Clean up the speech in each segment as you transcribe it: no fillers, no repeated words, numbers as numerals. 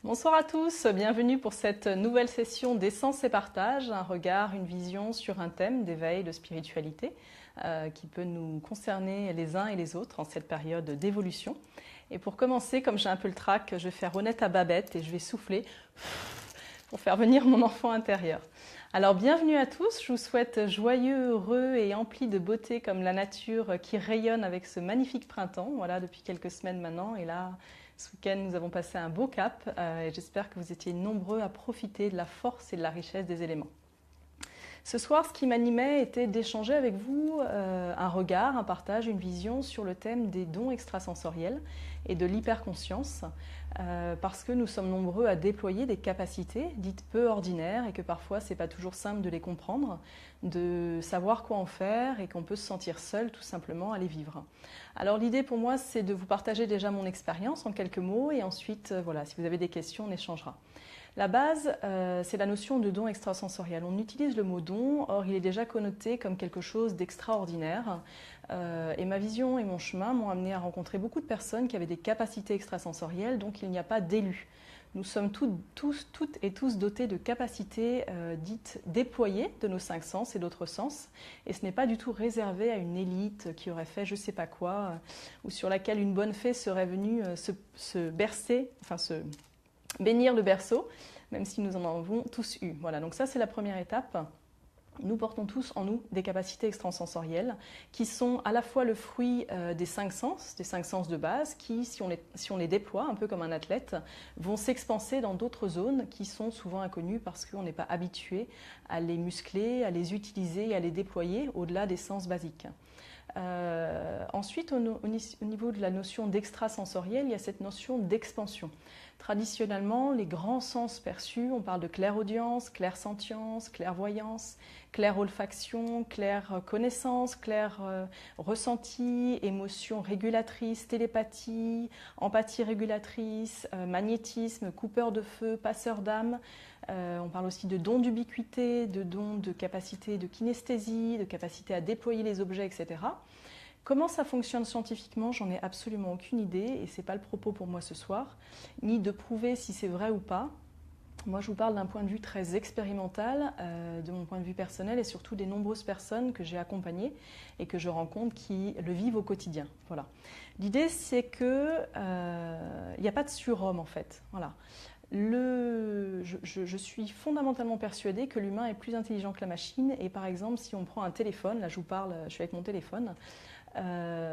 Bonsoir à tous, bienvenue pour cette nouvelle session d'Essence et Partage, un regard, une vision sur un thème d'éveil, de spiritualité qui peut nous concerner les uns et les autres en cette période d'évolution. Et pour commencer, comme j'ai un peu le trac, je vais faire honnête à Babette et je vais souffler pour faire venir mon enfant intérieur. Alors bienvenue à tous, je vous souhaite joyeux, heureux et empli de beauté comme la nature qui rayonne avec ce magnifique printemps, voilà, depuis quelques semaines maintenant. Et là, ce week-end, nous avons passé un beau cap et j'espère que vous étiez nombreux à profiter de la force et de la richesse des éléments. Ce soir, ce qui m'animait était d'échanger avec vous un regard, un partage, une vision sur le thème des dons extrasensoriels et de l'hyperconscience, parce que nous sommes nombreux à déployer des capacités dites peu ordinaires et que parfois c'est pas toujours simple de les comprendre, de savoir quoi en faire et qu'on peut se sentir seul tout simplement à les vivre. Alors l'idée pour moi c'est de vous partager déjà mon expérience en quelques mots et ensuite voilà, si vous avez des questions on échangera. La base, c'est la notion de don extrasensoriel. On utilise le mot don, or il est déjà connoté comme quelque chose d'extraordinaire. Et ma vision et mon chemin m'ont amené à rencontrer beaucoup de personnes qui avaient des capacités extrasensorielles, donc il n'y a pas d'élus. Nous sommes toutes et tous dotés de capacités dites déployées de nos 5 sens et d'autres sens. Et ce n'est pas du tout réservé à une élite qui aurait fait je ne sais pas quoi, ou sur laquelle une bonne fée serait venue se bercer, enfin se bénir le berceau, même si nous en avons tous eu. Voilà, donc ça c'est la première étape. Nous portons tous en nous des capacités extrasensorielles qui sont à la fois le fruit des 5 sens de base qui, si on les déploie, un peu comme un athlète, vont s'expanser dans d'autres zones qui sont souvent inconnues parce qu'on n'est pas habitué à les muscler, à les utiliser et à les déployer au-delà des sens basiques. Ensuite, au niveau de la notion d'extrasensoriel, il y a cette notion d'expansion. Traditionnellement, les grands sens perçus, on parle de clairaudience, clairsentience, clairvoyance, clairolfaction, clairconnaissance, clair-ressenti, émotion régulatrice, télépathie, empathie régulatrice, magnétisme, coupeur de feu, passeur d'âme. On parle aussi de dons d'ubiquité, de dons de capacité de kinesthésie, de capacité à déployer les objets, etc. Comment ça fonctionne scientifiquement, j'en ai absolument aucune idée et ce n'est pas le propos pour moi ce soir, ni de prouver si c'est vrai ou pas. Moi, je vous parle d'un point de vue très expérimental, de mon point de vue personnel et surtout des nombreuses personnes que j'ai accompagnées et que je rencontre qui le vivent au quotidien. Voilà. L'idée, c'est qu'il n'y a pas de surhomme en fait. Voilà. Je suis fondamentalement persuadée que l'humain est plus intelligent que la machine et par exemple, si on prend un téléphone, là je vous parle, je suis avec mon téléphone,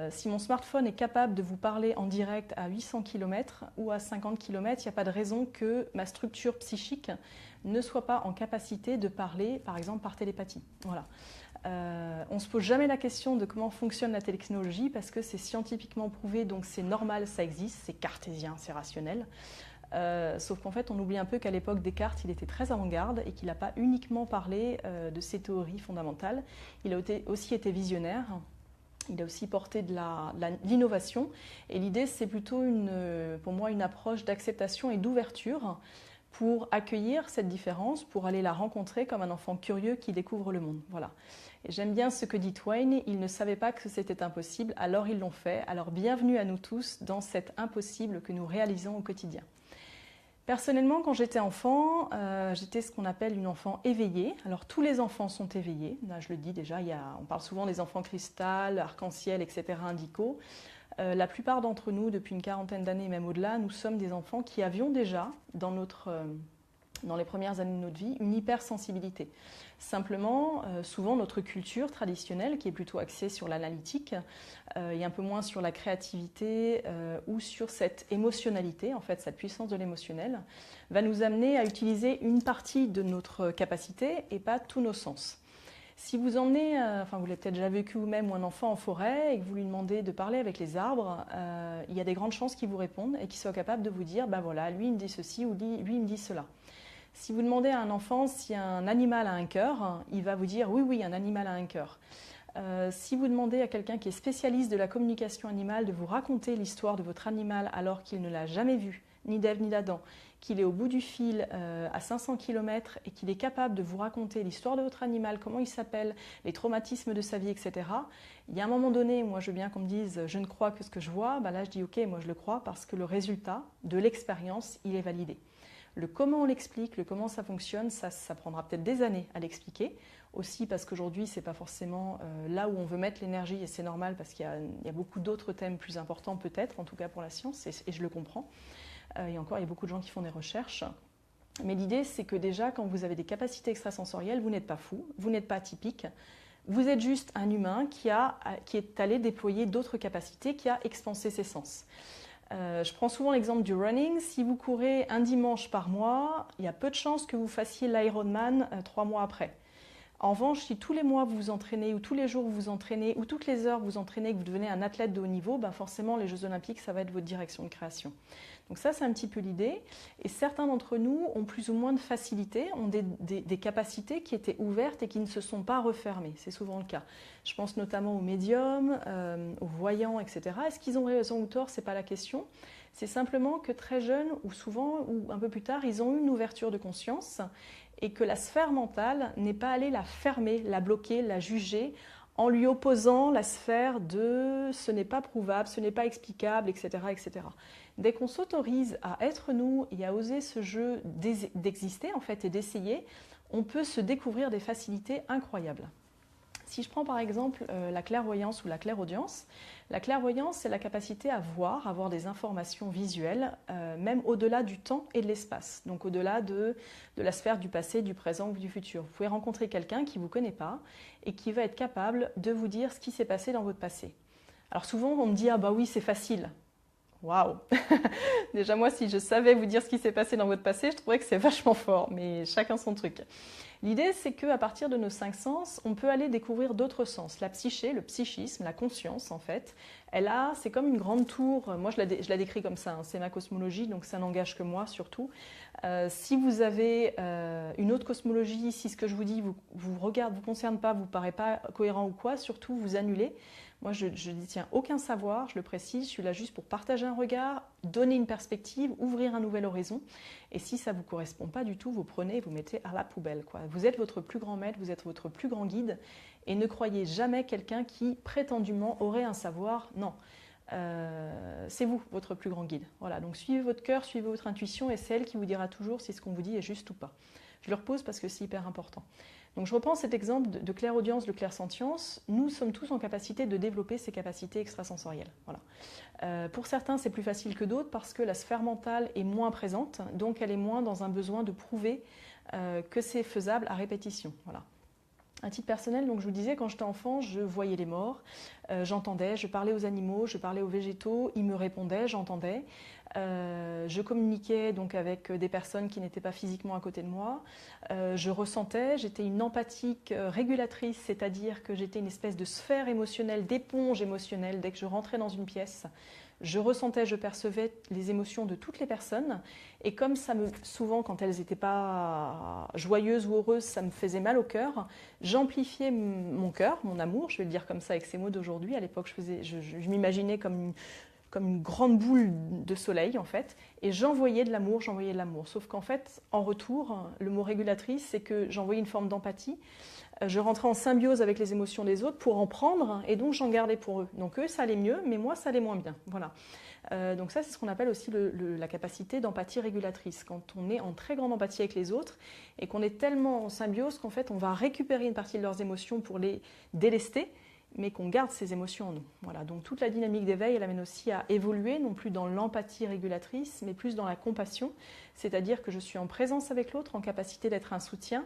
si mon smartphone est capable de vous parler en direct à 800 km ou à 50 km, il n'y a pas de raison que ma structure psychique ne soit pas en capacité de parler, par exemple, par télépathie. Voilà. On ne se pose jamais la question de comment fonctionne la technologie parce que c'est scientifiquement prouvé, donc c'est normal, ça existe, c'est cartésien, c'est rationnel. Sauf qu'en fait, on oublie un peu qu'à l'époque Descartes, il était très avant-garde et qu'il n'a pas uniquement parlé de ses théories fondamentales. Il a aussi été visionnaire. Il a aussi porté de l'innovation et l'idée c'est plutôt pour moi une approche d'acceptation et d'ouverture pour accueillir cette différence, pour aller la rencontrer comme un enfant curieux qui découvre le monde. Voilà. Et j'aime bien ce que dit Twain, ils ne savaient pas que c'était impossible, alors ils l'ont fait. Alors bienvenue à nous tous dans cet impossible que nous réalisons au quotidien. Personnellement, quand j'étais enfant, j'étais ce qu'on appelle une enfant éveillée. Alors tous les enfants sont éveillés, là je le dis déjà, on parle souvent des enfants cristal, arc-en-ciel, etc., indicaux. La plupart d'entre nous, depuis une quarantaine d'années, même au-delà, nous sommes des enfants qui avions déjà, dans les premières années de notre vie, une hypersensibilité. Simplement, souvent notre culture traditionnelle, qui est plutôt axée sur l'analytique, et un peu moins sur la créativité ou sur cette émotionnalité, en fait, cette puissance de l'émotionnel, va nous amener à utiliser une partie de notre capacité et pas tous nos sens. Si vous emmenez, vous l'avez peut-être déjà vécu vous-même ou un enfant en forêt et que vous lui demandez de parler avec les arbres, il y a des grandes chances qu'il vous réponde et qu'il soit capable de vous dire, ben voilà, lui il me dit ceci ou lui il me dit cela. Si vous demandez à un enfant si un animal a un cœur, il va vous dire oui, un animal a un cœur. Si vous demandez à quelqu'un qui est spécialiste de la communication animale de vous raconter l'histoire de votre animal alors qu'il ne l'a jamais vu, ni d'Ève ni d'Adam, qu'il est au bout du fil à 500 km et qu'il est capable de vous raconter l'histoire de votre animal, comment il s'appelle, les traumatismes de sa vie, etc. Il y a un moment donné, moi je veux bien qu'on me dise « je ne crois que ce que je vois », là je dis « ok, moi je le crois parce que le résultat de l'expérience, il est validé ». Le comment on l'explique, le comment ça fonctionne, ça prendra peut-être des années à l'expliquer. Aussi parce qu'aujourd'hui, ce n'est pas forcément là où on veut mettre l'énergie, et c'est normal parce qu'il y a beaucoup d'autres thèmes plus importants peut-être, en tout cas pour la science, et je le comprends. Et encore, il y a beaucoup de gens qui font des recherches. Mais l'idée, c'est que déjà, quand vous avez des capacités extrasensorielles, vous n'êtes pas fou, vous n'êtes pas atypique. Vous êtes juste un humain qui est allé déployer d'autres capacités, qui a expansé ses sens. Je prends souvent l'exemple du running. Si vous courez un dimanche par mois, il y a peu de chances que vous fassiez l'Ironman 3 mois après. En revanche, si tous les mois vous vous entraînez, ou tous les jours vous vous entraînez, ou toutes les heures vous vous entraînez, que vous devenez un athlète de haut niveau, ben forcément les Jeux Olympiques, ça va être votre direction de création. Donc ça, c'est un petit peu l'idée. Et certains d'entre nous ont plus ou moins de facilité, ont des capacités qui étaient ouvertes et qui ne se sont pas refermées. C'est souvent le cas. Je pense notamment aux médiums, aux voyants, etc. Est-ce qu'ils ont raison ou tort? Ce n'est pas la question. C'est simplement que très jeunes, ou souvent, ou un peu plus tard, ils ont eu une ouverture de conscience et que la sphère mentale n'est pas allée la fermer, la bloquer, la juger, en lui opposant la sphère de « ce n'est pas prouvable, ce n'est pas explicable », etc. etc. Dès qu'on s'autorise à être nous et à oser ce jeu d'exister en fait et d'essayer, on peut se découvrir des facilités incroyables. Si je prends par exemple la clairvoyance ou la clairaudience, la clairvoyance, c'est la capacité à voir, avoir des informations visuelles, même au-delà du temps et de l'espace, donc au-delà de la sphère du passé, du présent ou du futur. Vous pouvez rencontrer quelqu'un qui ne vous connaît pas et qui va être capable de vous dire ce qui s'est passé dans votre passé. Alors souvent, on me dit « ah bah oui, c'est facile ». Waouh! Déjà moi, si je savais vous dire ce qui s'est passé dans votre passé, je trouverais que c'est vachement fort, mais chacun son truc. L'idée, c'est qu'à partir de nos 5 sens, on peut aller découvrir d'autres sens. La psyché, le psychisme, la conscience, en fait, c'est comme une grande tour. Moi, je la décris comme ça, hein, c'est ma cosmologie, donc ça n'engage que moi, surtout. Si vous avez une autre cosmologie, si ce que je vous dis vous concerne pas, vous paraît pas cohérent ou quoi, surtout vous annulez. Moi, je dis, tiens, aucun savoir, je le précise, je suis là juste pour partager un regard, donner une perspective, ouvrir un nouvel horizon. Et si ça ne vous correspond pas du tout, vous prenez et vous mettez à la poubelle, quoi. Vous êtes votre plus grand maître, vous êtes votre plus grand guide. Et ne croyez jamais quelqu'un qui, prétendument, aurait un savoir. Non, c'est vous, votre plus grand guide. Voilà, donc suivez votre cœur, suivez votre intuition, et c'est elle qui vous dira toujours si ce qu'on vous dit est juste ou pas. Je le repose parce que c'est hyper important. Donc je reprends cet exemple de clairaudience, de clairsentience. Nous sommes tous en capacité de développer ces capacités extrasensorielles. Voilà. Pour certains, c'est plus facile que d'autres parce que la sphère mentale est moins présente, donc elle est moins dans un besoin de prouver que c'est faisable à répétition. Voilà. À titre personnel, donc je vous disais, quand j'étais enfant, je voyais les morts, j'entendais, je parlais aux animaux, je parlais aux végétaux, ils me répondaient, j'entendais. Je communiquais donc avec des personnes qui n'étaient pas physiquement à côté de moi. Je ressentais, j'étais une empathique régulatrice, c'est-à-dire que j'étais une espèce de sphère émotionnelle, d'éponge émotionnelle. Dès que je rentrais dans une pièce, je ressentais, je percevais les émotions de toutes les personnes. Et comme souvent, quand elles n'étaient pas joyeuses ou heureuses, ça me faisait mal au cœur, j'amplifiais mon cœur, mon amour, je vais le dire comme ça avec ces mots d'aujourd'hui. À l'époque, je m'imaginais comme une grande boule de soleil, en fait, et j'envoyais de l'amour. Sauf qu'en fait, en retour, le mot régulatrice, c'est que j'envoyais une forme d'empathie. Je rentrais en symbiose avec les émotions des autres pour en prendre, et donc j'en gardais pour eux. Donc eux, ça allait mieux, mais moi, ça allait moins bien. Voilà. Donc ça, c'est ce qu'on appelle aussi la capacité d'empathie régulatrice. Quand on est en très grande empathie avec les autres, et qu'on est tellement en symbiose qu'en fait, on va récupérer une partie de leurs émotions pour les délester, mais qu'on garde ces émotions en nous. Voilà, donc toute la dynamique d'éveil, elle amène aussi à évoluer, non plus dans l'empathie régulatrice, mais plus dans la compassion, c'est-à-dire que je suis en présence avec l'autre, en capacité d'être un soutien.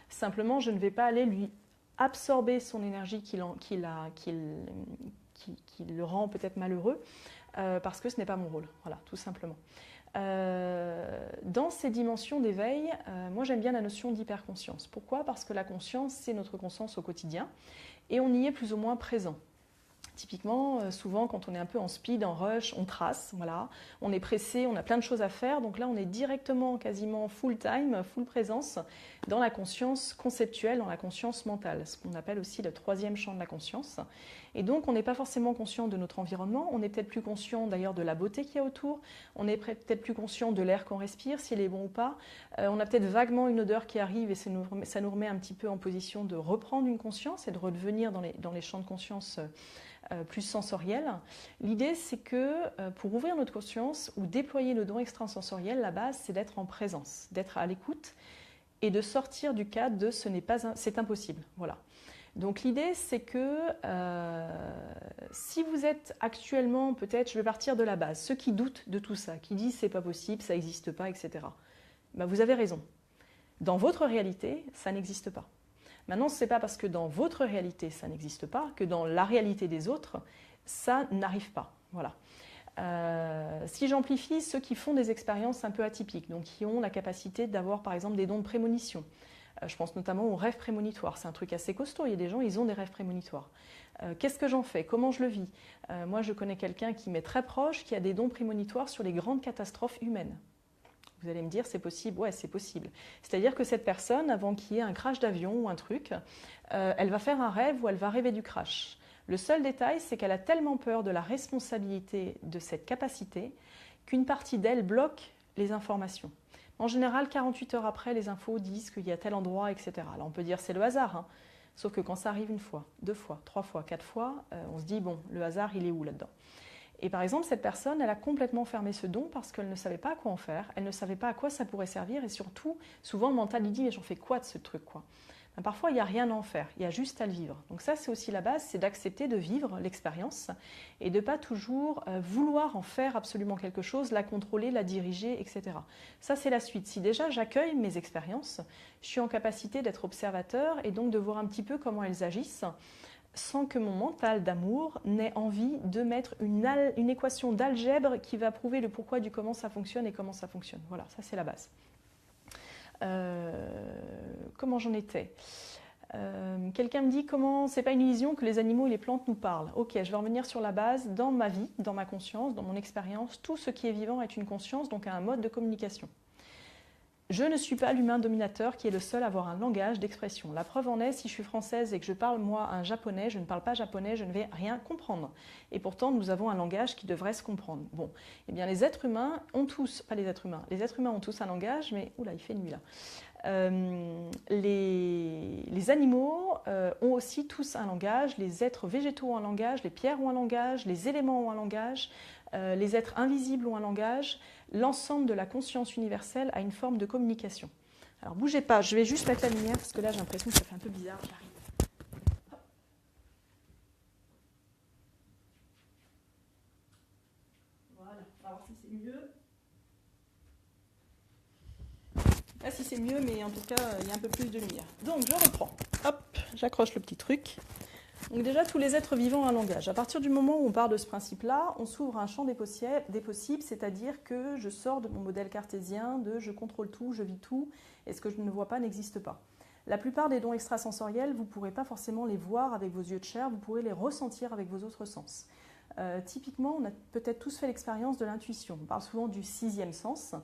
Simplement, je ne vais pas aller lui absorber son énergie qui le rend peut-être malheureux, parce que ce n'est pas mon rôle, voilà, tout simplement. Dans ces dimensions d'éveil, moi j'aime bien la notion d'hyperconscience. Pourquoi? Parce que la conscience, c'est notre conscience au quotidien, et on y est plus ou moins présent. Typiquement, souvent quand on est un peu en speed, en rush, on trace, voilà. On est pressé, on a plein de choses à faire. Donc là, on est directement, quasiment full time, full présence dans la conscience conceptuelle, dans la conscience mentale, ce qu'on appelle aussi le troisième champ de la conscience. Et donc, on n'est pas forcément conscient de notre environnement. On est peut-être plus conscient d'ailleurs de la beauté qu'il y a autour. On est peut-être plus conscient de l'air qu'on respire, s'il est bon ou pas. On a peut-être vaguement une odeur qui arrive et ça nous remet un petit peu en position de reprendre une conscience et de redevenir dans les champs de conscience plus sensoriel. L'idée, c'est que pour ouvrir notre conscience ou déployer nos dons extrasensoriels, la base, c'est d'être en présence, d'être à l'écoute et de sortir du cadre de c'est impossible. Voilà. Donc l'idée, c'est que si vous êtes actuellement, peut-être, je vais partir de la base, ceux qui doutent de tout ça, qui disent c'est pas possible, ça n'existe pas, etc. Ben, vous avez raison. Dans votre réalité, ça n'existe pas. Maintenant, ce n'est pas parce que dans votre réalité, ça n'existe pas, que dans la réalité des autres, ça n'arrive pas. Voilà. Si j'amplifie ceux qui font des expériences un peu atypiques, donc qui ont la capacité d'avoir par exemple des dons de prémonition, je pense notamment aux rêves prémonitoires, c'est un truc assez costaud, il y a des gens, ils ont des rêves prémonitoires. Qu'est-ce que j'en fais? Comment je le vis? Moi, je connais quelqu'un qui m'est très proche, qui a des dons prémonitoires sur les grandes catastrophes humaines. Vous allez me dire, c'est possible? Ouais, c'est possible. C'est-à-dire que cette personne, avant qu'il y ait un crash d'avion ou un truc, elle va faire un rêve où elle va rêver du crash. Le seul détail, c'est qu'elle a tellement peur de la responsabilité de cette capacité qu'une partie d'elle bloque les informations. En général, 48 heures après, les infos disent qu'il y a tel endroit, etc. Là, on peut dire c'est le hasard, hein. Sauf que quand ça arrive une fois, deux fois, trois fois, quatre fois, on se dit, bon, le hasard, il est où là-dedans? Et par exemple, cette personne, elle a complètement fermé ce don parce qu'elle ne savait pas à quoi en faire, elle ne savait pas à quoi ça pourrait servir, et surtout, souvent le mental lui dit, mais j'en fais quoi de ce truc, quoi? Ben, parfois, il n'y a rien à en faire, il y a juste à le vivre. Donc ça, c'est aussi la base, c'est d'accepter de vivre l'expérience et de ne pas toujours vouloir en faire absolument quelque chose, la contrôler, la diriger, etc. Ça, c'est la suite. Si déjà j'accueille mes expériences, je suis en capacité d'être observateur et donc de voir un petit peu comment elles agissent, sans que mon mental d'amour n'ait envie de mettre une équation d'algèbre qui va prouver le pourquoi du comment ça fonctionne et comment ça fonctionne. Voilà, ça c'est la base. Comment j'en étais? Quelqu'un me dit comment c'est pas une illusion que les animaux et les plantes nous parlent. Ok, je vais revenir sur la base. Dans ma vie, dans ma conscience, dans mon expérience, tout ce qui est vivant est une conscience, donc un mode de communication. Je ne suis pas l'humain dominateur qui est le seul à avoir un langage d'expression. La preuve en est, si je suis française et que je parle moi un japonais, je ne parle pas japonais, je ne vais rien comprendre. Et pourtant, nous avons un langage qui devrait se comprendre. Bon, eh bien les êtres humains ont tous, pas les êtres humains ont tous un langage, mais oula, il fait nuit là. Les animaux ont aussi tous un langage, les êtres végétaux ont un langage, les pierres ont un langage, les éléments ont un langage, les êtres invisibles ont un langage, l'ensemble de la conscience universelle a une forme de communication. Alors bougez pas, je vais juste mettre la lumière parce que là j'ai l'impression que ça fait un peu bizarre, j'arrive. Voilà, on va voir si c'est mieux. Là, si c'est mieux, mais en tout cas, il y a un peu plus de lumière. Donc, je reprends. Hop, j'accroche le petit truc. Donc déjà, tous les êtres vivants ont un langage. À partir du moment où on part de ce principe-là, on s'ouvre un champ des possibles, c'est-à-dire que je sors de mon modèle cartésien de je contrôle tout, je vis tout, et ce que je ne vois pas n'existe pas. La plupart des dons extrasensoriels, vous ne pourrez pas forcément les voir avec vos yeux de chair, vous pourrez les ressentir avec vos autres sens. Typiquement, on a peut-être tous fait l'expérience de l'intuition. On parle souvent du sixième sens.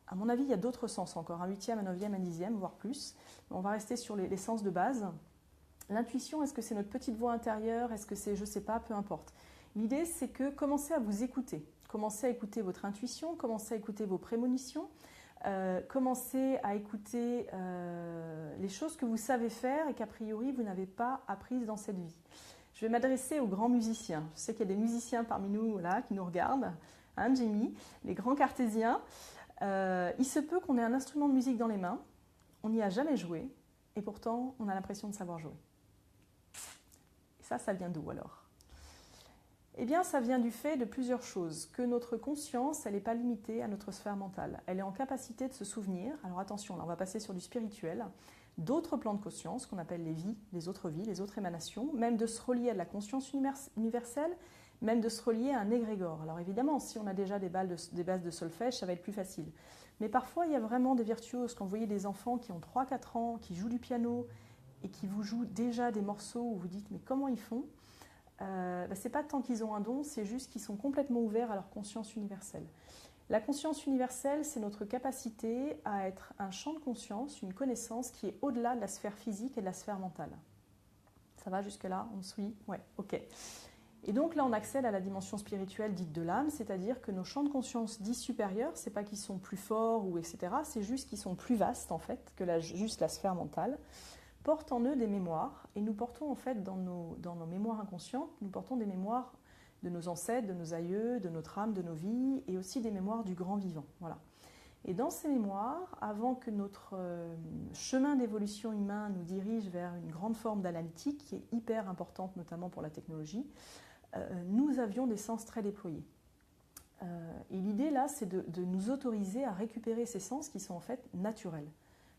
À mon avis, il y a d'autres sens encore, un huitième, un neuvième, un dixième, voire plus. On va rester sur les sens de base. L'intuition, est-ce que c'est notre petite voix intérieure? Est-ce que c'est, je ne sais pas, peu importe. L'idée, c'est que commencez à vous écouter. Commencez à écouter votre intuition, commencez à écouter vos prémonitions, commencez à écouter les choses que vous savez faire et qu'a priori, vous n'avez pas apprises dans cette vie. Je vais m'adresser aux grands musiciens. Je sais qu'il y a des musiciens parmi nous là, qui nous regardent, hein, Jimmy, les grands cartésiens. Il se peut qu'on ait un instrument de musique dans les mains, on n'y a jamais joué, et pourtant on a l'impression de savoir jouer. Et ça vient d'où alors? Eh bien, ça vient du fait de plusieurs choses, que notre conscience, elle n'est pas limitée à notre sphère mentale. Elle est en capacité de se souvenir, alors attention, là on va passer sur du spirituel, d'autres plans de conscience, qu'on appelle les vies, les autres émanations, même de se relier à la conscience universelle, même de se relier à un égrégore. Alors évidemment, si on a déjà des bases de solfège, ça va être plus facile. Mais parfois, il y a vraiment des virtuoses. Quand vous voyez des enfants qui ont 3-4 ans, qui jouent du piano et qui vous jouent déjà des morceaux où vous dites « mais comment ils font ?» c'est pas tant qu'ils ont un don, c'est juste qu'ils sont complètement ouverts à leur conscience universelle. La conscience universelle, c'est notre capacité à être un champ de conscience, une connaissance qui est au-delà de la sphère physique et de la sphère mentale. Ça va jusque-là? On me suit? Ouais, ok. Et donc là, on accède à la dimension spirituelle dite de l'âme, c'est-à-dire que nos champs de conscience dits supérieurs, c'est pas qu'ils sont plus forts ou etc., c'est juste qu'ils sont plus vastes en fait que juste la sphère mentale, portent en eux des mémoires, et nous portons en fait dans nos mémoires inconscientes, nous portons des mémoires de nos ancêtres, de nos aïeux, de notre âme, de nos vies, et aussi des mémoires du grand vivant. Voilà. Et dans ces mémoires, avant que notre chemin d'évolution humain nous dirige vers une grande forme d'analytique, qui est hyper importante notamment pour la technologie, nous avions des sens très déployés. Et l'idée là, c'est de nous autoriser à récupérer ces sens qui sont en fait naturels.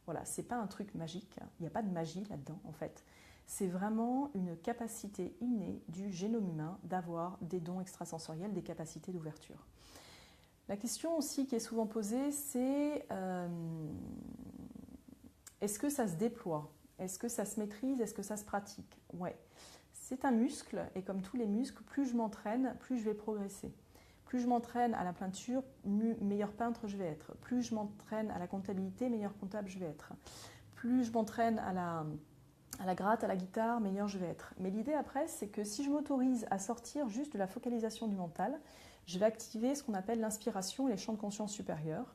Voilà, c'est pas un truc magique, hein. Il n'y a pas de magie là-dedans en fait. C'est vraiment une capacité innée du génome humain d'avoir des dons extrasensoriels, des capacités d'ouverture. La question aussi qui est souvent posée, c'est est-ce que ça se déploie? Est-ce que ça se maîtrise? Est-ce que ça se pratique? Ouais. C'est un muscle, et comme tous les muscles, plus je m'entraîne, plus je vais progresser. Plus je m'entraîne à la peinture, meilleur peintre je vais être. Plus je m'entraîne à la comptabilité, meilleur comptable je vais être. Plus je m'entraîne à la gratte, à la guitare, meilleur je vais être. Mais l'idée après, c'est que si je m'autorise à sortir juste de la focalisation du mental, je vais activer ce qu'on appelle l'inspiration et les champs de conscience supérieurs.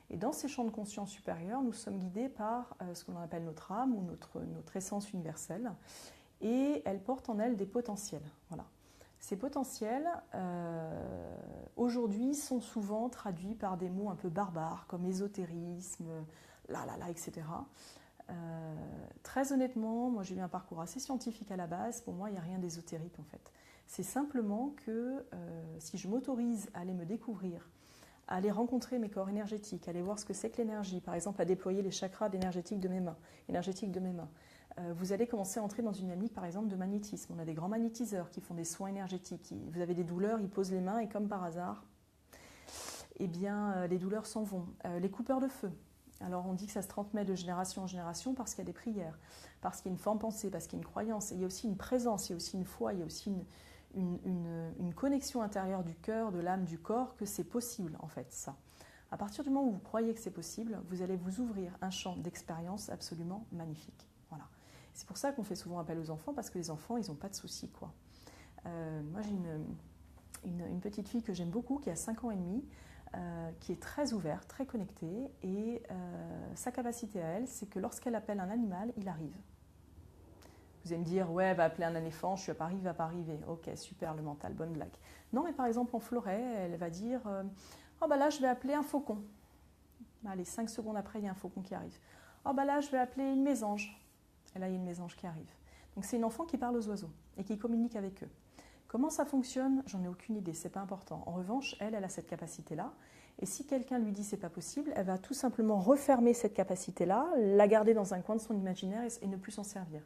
Et dans ces champs de conscience supérieurs, nous sommes guidés par ce qu'on appelle notre âme ou notre essence universelle. Et elle porte en elle des potentiels. Voilà. Ces potentiels, aujourd'hui, sont souvent traduits par des mots un peu barbares, comme ésotérisme, etc. Très honnêtement, moi j'ai eu un parcours assez scientifique à la base, pour moi il n'y a rien d'ésotérique en fait. C'est simplement que si je m'autorise à aller me découvrir, à aller rencontrer mes corps énergétiques, à aller voir ce que c'est que l'énergie, par exemple à déployer les chakras énergétiques de mes mains, vous allez commencer à entrer dans une dynamique par exemple de magnétisme. On a des grands magnétiseurs qui font des soins énergétiques. Vous avez des douleurs, ils posent les mains et comme par hasard, eh bien, les douleurs s'en vont. Les coupeurs de feu. Alors on dit que ça se transmet de génération en génération parce qu'il y a des prières, parce qu'il y a une forme pensée, parce qu'il y a une croyance. Et il y a aussi une présence, il y a aussi une foi, il y a aussi une connexion intérieure du cœur, de l'âme, du corps, que c'est possible en fait ça. À partir du moment où vous croyez que c'est possible, vous allez vous ouvrir un champ d'expérience absolument magnifique. Voilà. C'est pour ça qu'on fait souvent appel aux enfants, parce que les enfants, ils n'ont pas de soucis, quoi. Moi, j'ai une petite fille que j'aime beaucoup, qui a 5 ans et demi, qui est très ouverte, très connectée, et sa capacité à elle, c'est que lorsqu'elle appelle un animal, il arrive. Vous allez me dire, ouais, elle va appeler un éléphant, je suis à Paris, il ne va pas arriver. Ok, super, le mental, bonne blague. Non, mais par exemple, en forêt, elle va dire, oh bah là, je vais appeler un faucon. Allez, 5 secondes après, il y a un faucon qui arrive. Oh bah là, je vais appeler une mésange. Et là, il y a une mésange qui arrive. Donc c'est une enfant qui parle aux oiseaux et qui communique avec eux. Comment ça fonctionne? J'en ai aucune idée, c'est pas important. En revanche, elle a cette capacité-là. Et si quelqu'un lui dit c'est pas possible, elle va tout simplement refermer cette capacité-là, la garder dans un coin de son imaginaire et ne plus s'en servir.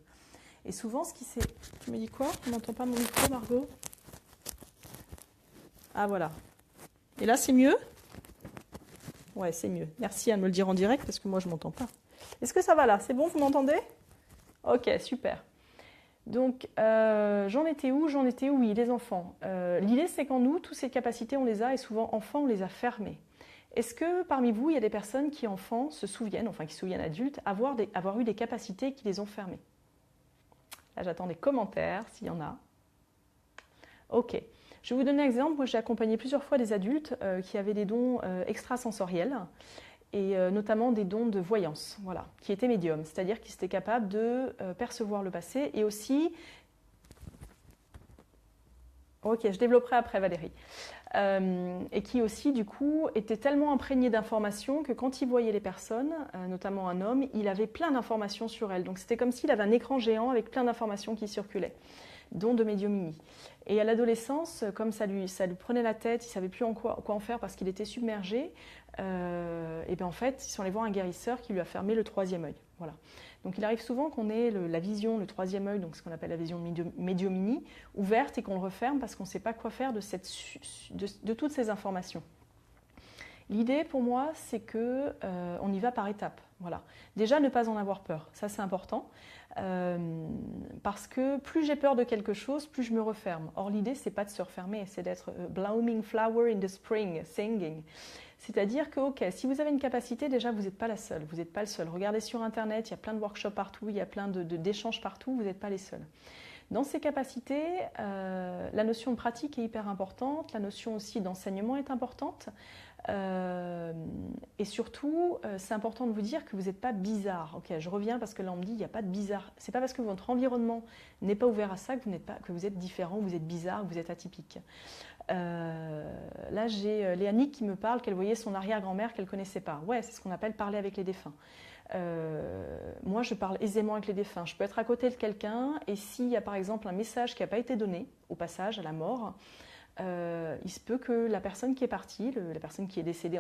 Et souvent, ce qui s'est... Tu me dis quoi? On n'entend pas mon micro, Margot? Ah, voilà. Et là, c'est mieux? Ouais, c'est mieux. Merci à me le dire en direct parce que moi, je m'entends pas. Est-ce que ça va là? C'est bon, vous m'entendez? Ok, super. Donc, j'en étais où? Oui, les enfants. L'idée, c'est qu'en nous, toutes ces capacités, on les a, et souvent, enfants, on les a fermées. Est-ce que parmi vous, il y a des personnes qui, enfants, se souviennent, enfin qui se souviennent adultes, avoir eu des capacités qui les ont fermées? Là, j'attends des commentaires, s'il y en a. Ok. Je vais vous donner un exemple. Moi, j'ai accompagné plusieurs fois des adultes qui avaient des dons extrasensoriels, et notamment des dons de voyance, voilà, qui étaient médiums, c'est-à-dire qu'ils étaient capables de percevoir le passé et aussi... Ok, je développerai après Valérie. Et qui aussi, du coup, étaient tellement imprégnés d'informations que quand il voyait les personnes, notamment un homme, il avait plein d'informations sur elles. Donc c'était comme s'il avait un écran géant avec plein d'informations qui circulaient, dont de médiumnie. Et à l'adolescence, comme ça lui prenait la tête, il ne savait plus quoi en faire parce qu'il était submergé, et bien en fait, ils sont allés voir un guérisseur qui lui a fermé le 3e œil. Voilà. Donc il arrive souvent qu'on ait la vision, le 3e œil, donc ce qu'on appelle la vision médiumnie, ouverte et qu'on le referme parce qu'on ne sait pas quoi faire de toutes ces informations. L'idée pour moi, c'est que on y va par étapes. Voilà. Déjà, ne pas en avoir peur, ça c'est important, parce que plus j'ai peur de quelque chose, plus je me referme. Or, l'idée, c'est pas de se refermer, c'est d'être blooming flower in the spring, singing. C'est-à-dire que, ok, si vous avez une capacité, déjà, vous n'êtes pas la seule, vous n'êtes pas le seul. Regardez sur Internet, il y a plein de workshops partout, il y a plein d'échanges partout, vous n'êtes pas les seuls. Dans ces capacités, la notion de pratique est hyper importante, la notion aussi d'enseignement est importante. Et surtout, c'est important de vous dire que vous n'êtes pas bizarre. Ok, je reviens parce que là on me dit il n'y a pas de bizarre. C'est pas parce que votre environnement n'est pas ouvert à ça que vous êtes différent, vous êtes bizarre, vous êtes atypique. Là j'ai Léanique qui me parle qu'elle voyait son arrière-grand-mère qu'elle ne connaissait pas. Ouais, c'est ce qu'on appelle parler avec les défunts. Moi je parle aisément avec les défunts. Je peux être à côté de quelqu'un et s'il y a par exemple un message qui n'a pas été donné au passage à la mort, il se peut que la personne qui est partie, la personne qui est décédée,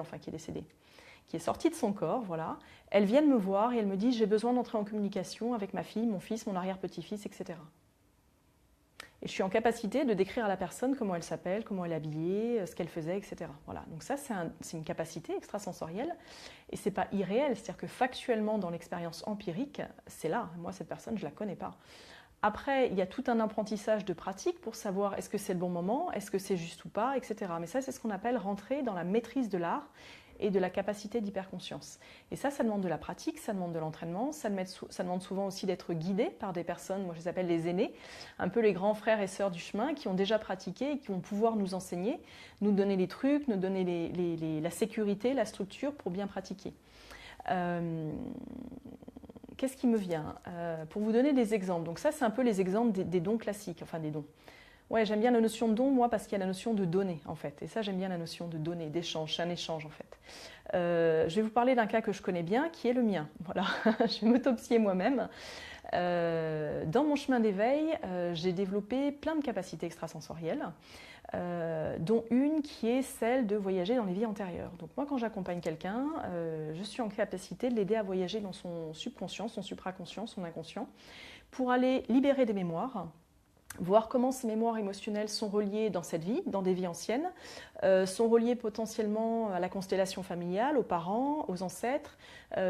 qui est sortie de son corps, voilà, elle vienne me voir et elle me dit j'ai besoin d'entrer en communication avec ma fille, mon fils, mon arrière-petit-fils, etc. Et je suis en capacité de décrire à la personne comment elle s'appelle, comment elle est habillée, ce qu'elle faisait, etc. Voilà. Donc ça, c'est une capacité extrasensorielle et c'est pas irréel, c'est-à-dire que factuellement dans l'expérience empirique, c'est là. Moi, cette personne, je la connais pas. Après, il y a tout un apprentissage de pratique pour savoir est-ce que c'est le bon moment, est-ce que c'est juste ou pas, etc. Mais ça, c'est ce qu'on appelle rentrer dans la maîtrise de l'art et de la capacité d'hyperconscience. Et ça demande de la pratique, ça demande de l'entraînement, ça demande souvent aussi d'être guidé par des personnes, moi je les appelle les aînés, un peu les grands frères et sœurs du chemin qui ont déjà pratiqué et qui vont pouvoir nous enseigner, nous donner les trucs, nous donner la sécurité, la structure pour bien pratiquer. Qu'est-ce qui me vient pour vous donner des exemples. Donc ça, c'est un peu les exemples des dons classiques, enfin des dons. Ouais, j'aime bien la notion de don, moi, parce qu'il y a la notion de donner, en fait. Et ça, j'aime bien la notion de donner, d'échange. C'est un échange, en fait. Je vais vous parler d'un cas que je connais bien, qui est le mien. Voilà, je vais m'autopsier moi-même. Dans mon chemin d'éveil, j'ai développé plein de capacités extrasensorielles, dont une qui est celle de voyager dans les vies antérieures. Donc moi, quand j'accompagne quelqu'un, je suis en capacité de l'aider à voyager dans son subconscient, son supraconscient, son inconscient, pour aller libérer des mémoires, voir comment ces mémoires émotionnelles sont reliées dans cette vie, dans des vies anciennes, sont reliées potentiellement à la constellation familiale, aux parents, aux ancêtres,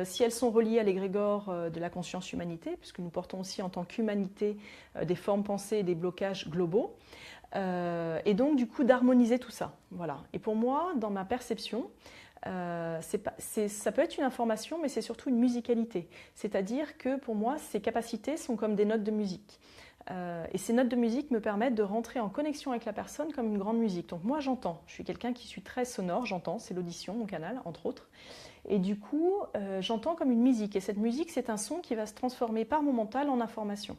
si elles sont reliées à l'égrégore de la conscience humanité, puisque nous portons aussi en tant qu'humanité des formes pensées et des blocages globaux, et donc du coup d'harmoniser tout ça. Voilà. Et pour moi, dans ma perception, ça peut être une information, mais c'est surtout une musicalité. C'est-à-dire que pour moi, ces capacités sont comme des notes de musique. Et ces notes de musique me permettent de rentrer en connexion avec la personne comme une grande musique. Donc moi j'entends, je suis quelqu'un qui suis très sonore, j'entends, c'est l'audition, mon canal, entre autres. Et du coup, j'entends comme une musique. Et cette musique, c'est un son qui va se transformer par mon mental en information,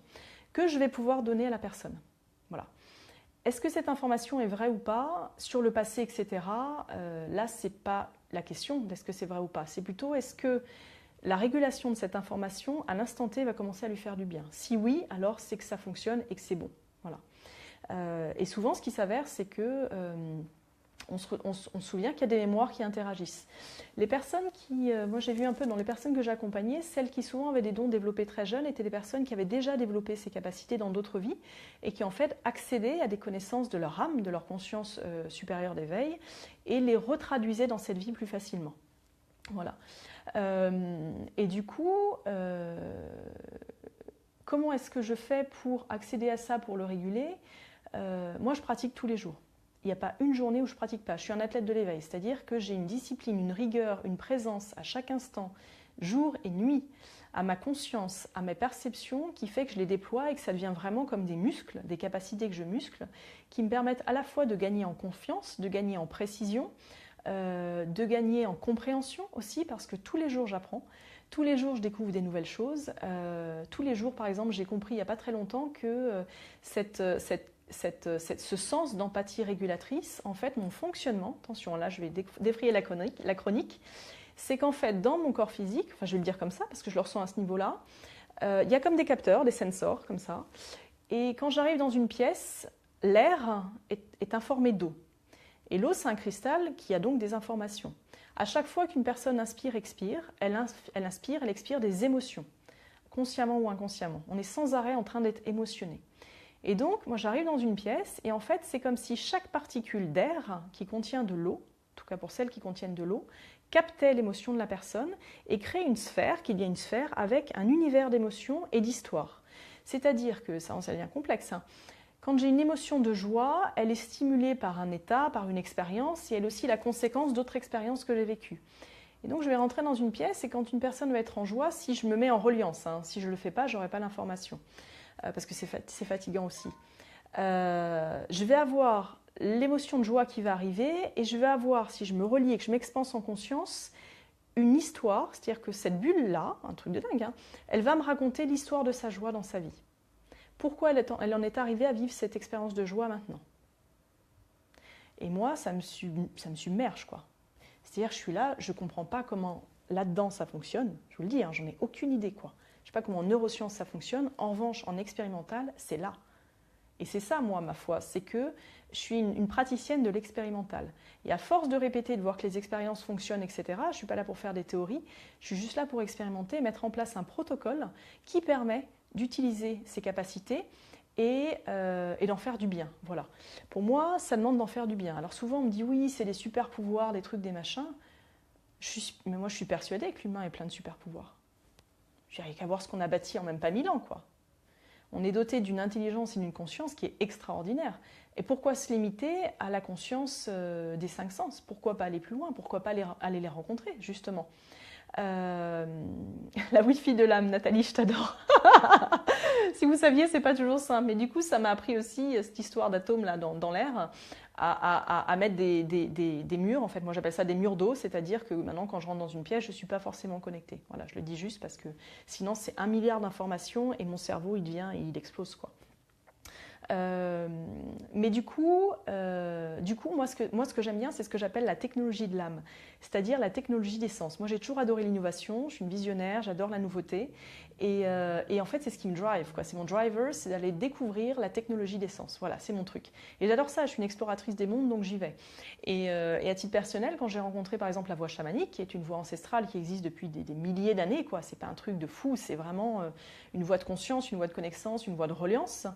que je vais pouvoir donner à la personne. Voilà. Est-ce que cette information est vraie ou pas, sur le passé, etc. Là, c'est pas la question d'est-ce que c'est vrai ou pas. C'est plutôt est-ce que la régulation de cette information, à l'instant T, va commencer à lui faire du bien. Si oui, alors c'est que ça fonctionne et que c'est bon. Voilà. Et souvent, ce qui s'avère, c'est que on se souvient qu'il y a des mémoires qui interagissent. Les personnes moi j'ai vu un peu dans les personnes que j'ai accompagnées, celles qui souvent avaient des dons développés très jeunes étaient des personnes qui avaient déjà développé ces capacités dans d'autres vies et qui en fait accédaient à des connaissances de leur âme, de leur conscience supérieure d'éveil et les retraduisaient dans cette vie plus facilement. Voilà. Et du coup, comment est-ce que je fais pour accéder à ça, pour le réguler ? Moi, je pratique tous les jours. Il n'y a pas une journée où je ne pratique pas. Je suis un athlète de l'éveil, c'est-à-dire que j'ai une discipline, une rigueur, une présence à chaque instant, jour et nuit, à ma conscience, à mes perceptions, qui fait que je les déploie et que ça devient vraiment comme des muscles, des capacités que je muscle, qui me permettent à la fois de gagner en confiance, de gagner en précision, de gagner en compréhension aussi, parce que tous les jours j'apprends, tous les jours je découvre des nouvelles choses, tous les jours par exemple j'ai compris il n'y a pas très longtemps que ce sens d'empathie régulatrice, en fait mon fonctionnement, attention là je vais défrayer la chronique, c'est qu'en fait dans mon corps physique, enfin je vais le dire comme ça parce que je le ressens à ce niveau-là, il y a comme des capteurs, des sensors comme ça, et quand j'arrive dans une pièce, l'air est informé d'eau. Et l'eau, c'est un cristal qui a donc des informations. À chaque fois qu'une personne inspire, expire, elle inspire, elle expire des émotions, consciemment ou inconsciemment. On est sans arrêt en train d'être émotionné. Et donc, moi, j'arrive dans une pièce et en fait, c'est comme si chaque particule d'air qui contient de l'eau, tout cas pour celles qui contiennent de l'eau, captaient l'émotion de la personne et créaient une sphère, qu'il y a une sphère avec un univers d'émotions et d'histoire. C'est-à-dire que, ça devient complexe, hein. Quand j'ai une émotion de joie, elle est stimulée par un état, par une expérience, et elle est aussi la conséquence d'autres expériences que j'ai vécues. Et donc je vais rentrer dans une pièce, et quand une personne va être en joie, si je me mets en reliance, hein, si je ne le fais pas, je n'aurai pas l'information, parce que c'est fatigant aussi. Je vais avoir l'émotion de joie qui va arriver, et je vais avoir, si je me relie et que je m'expanse en conscience, une histoire, c'est-à-dire que cette bulle-là, un truc de dingue, hein, elle va me raconter l'histoire de sa joie dans sa vie. Pourquoi elle en est arrivée à vivre cette expérience de joie maintenant? Et moi, ça me submerge, quoi. C'est-à-dire, je suis là, je ne comprends pas comment là-dedans ça fonctionne. Je vous le dis, hein, j'en ai aucune idée, quoi. Je ne sais pas comment en neurosciences ça fonctionne. En revanche, en expérimental, c'est là. Et c'est ça, moi, ma foi, c'est que je suis une praticienne de l'expérimental. Et à force de répéter, de voir que les expériences fonctionnent, etc., je ne suis pas là pour faire des théories, je suis juste là pour expérimenter, mettre en place un protocole qui permet d'utiliser ces capacités et d'en faire du bien. Voilà. Pour moi, ça demande d'en faire du bien. Alors souvent, on me dit oui, c'est des super pouvoirs, des trucs, des machins. Mais moi, je suis persuadée que l'humain est plein de super pouvoirs. Il n'y a qu'à voir ce qu'on a bâti en même pas 1000 ans, quoi. On est doté d'une intelligence et d'une conscience qui est extraordinaire. Et pourquoi se limiter à la conscience des 5 sens? Pourquoi pas aller plus loin? Pourquoi pas aller les rencontrer, justement? La Wi-Fi de l'âme, Nathalie, je t'adore. Si vous saviez, c'est pas toujours simple. Mais du coup, ça m'a appris aussi cette histoire d'atomes là dans l'air à mettre des murs. En fait, moi j'appelle ça des murs d'eau, c'est-à-dire que maintenant, quand je rentre dans une pièce, je ne suis pas forcément connectée. Voilà, je le dis juste parce que sinon, c'est 1 milliard d'informations et mon cerveau, il explose, quoi. Mais du coup, moi, ce que j'aime bien, c'est ce que j'appelle la technologie de l'âme, c'est-à-dire la technologie des sens. Moi, j'ai toujours adoré l'innovation, je suis une visionnaire, j'adore la nouveauté. Et en fait, c'est ce qui me drive, quoi. C'est mon driver, c'est d'aller découvrir la technologie des sens. Voilà, c'est mon truc. Et j'adore ça, je suis une exploratrice des mondes, donc j'y vais. Et à titre personnel, quand j'ai rencontré par exemple la voix chamanique, qui est une voix ancestrale qui existe depuis des milliers d'années, quoi. C'est pas un truc de fou, c'est vraiment une voix de conscience, une voix de connaissance, une voix de reliance.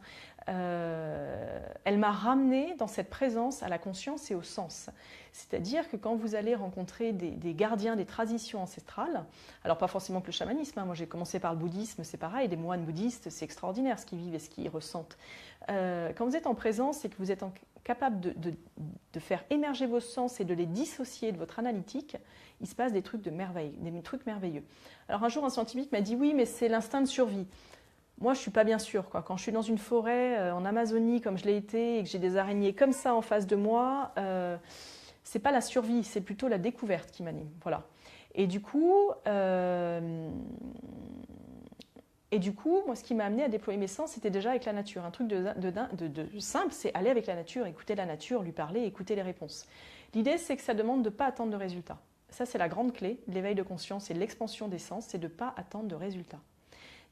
Elle m'a ramenée dans cette présence à la conscience et au sens. C'est-à-dire que quand vous allez rencontrer des gardiens des traditions ancestrales, alors pas forcément que le chamanisme, hein, moi j'ai commencé par le bouddhisme, c'est pareil, des moines bouddhistes, c'est extraordinaire ce qu'ils vivent et ce qu'ils ressentent. Quand vous êtes en présence et que vous êtes capable de faire émerger vos sens et de les dissocier de votre analytique, il se passe des trucs merveilleux. Alors un jour un scientifique m'a dit oui, mais c'est l'instinct de survie. Moi, je ne suis pas bien sûre, quoi. Quand je suis dans une forêt en Amazonie, comme je l'ai été, et que j'ai des araignées comme ça en face de moi, c'est pas la survie, c'est plutôt la découverte qui m'anime. Voilà. Et du coup, moi, ce qui m'a amené à déployer mes sens, c'était déjà avec la nature. Un truc de simple, c'est aller avec la nature, écouter la nature, lui parler, écouter les réponses. L'idée, c'est que ça demande de ne pas attendre de résultats. Ça, c'est la grande clé de l'éveil de conscience et de l'expansion des sens, c'est de ne pas attendre de résultats.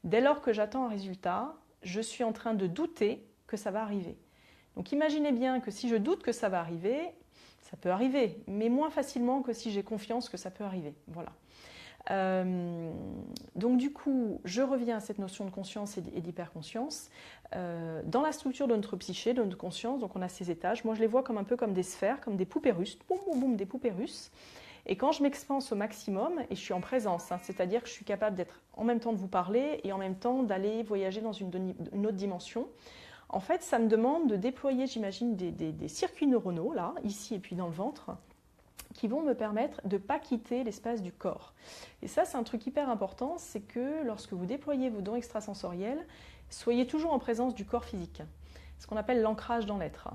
Dès lors que j'attends un résultat, je suis en train de douter que ça va arriver. Donc imaginez bien que si je doute que ça va arriver, ça peut arriver, mais moins facilement que si j'ai confiance que ça peut arriver. Voilà. Donc du coup, je reviens à cette notion de conscience et d'hyperconscience. Dans la structure de notre psyché, de notre conscience, donc on a ces étages. Moi, je les vois comme un peu comme des sphères, comme des poupées russes. Boum, boum, boum, des poupées russes. Et quand je m'expanse au maximum, et je suis en présence, hein, c'est-à-dire que je suis capable d'être en même temps de vous parler et en même temps d'aller voyager dans une autre dimension, en fait, ça me demande de déployer, j'imagine, des circuits neuronaux, là, ici et puis dans le ventre, qui vont me permettre de ne pas quitter l'espace du corps. Et ça, c'est un truc hyper important, c'est que lorsque vous déployez vos dons extrasensoriels, soyez toujours en présence du corps physique, ce qu'on appelle l'ancrage dans l'être.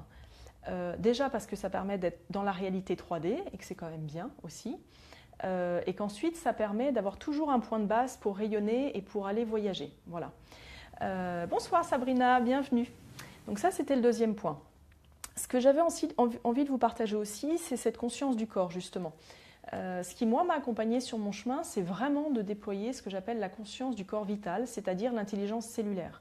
Déjà parce que ça permet d'être dans la réalité 3D et que c'est quand même bien aussi, et qu'ensuite ça permet d'avoir toujours un point de base pour rayonner et pour aller voyager. Voilà. Bonsoir Sabrina, bienvenue. Donc ça c'était le deuxième point. Ce que j'avais envie de vous partager aussi, c'est cette conscience du corps justement. Ce qui moi m'a accompagnée sur mon chemin, c'est vraiment de déployer ce que j'appelle la conscience du corps vital, c'est-à-dire l'intelligence cellulaire.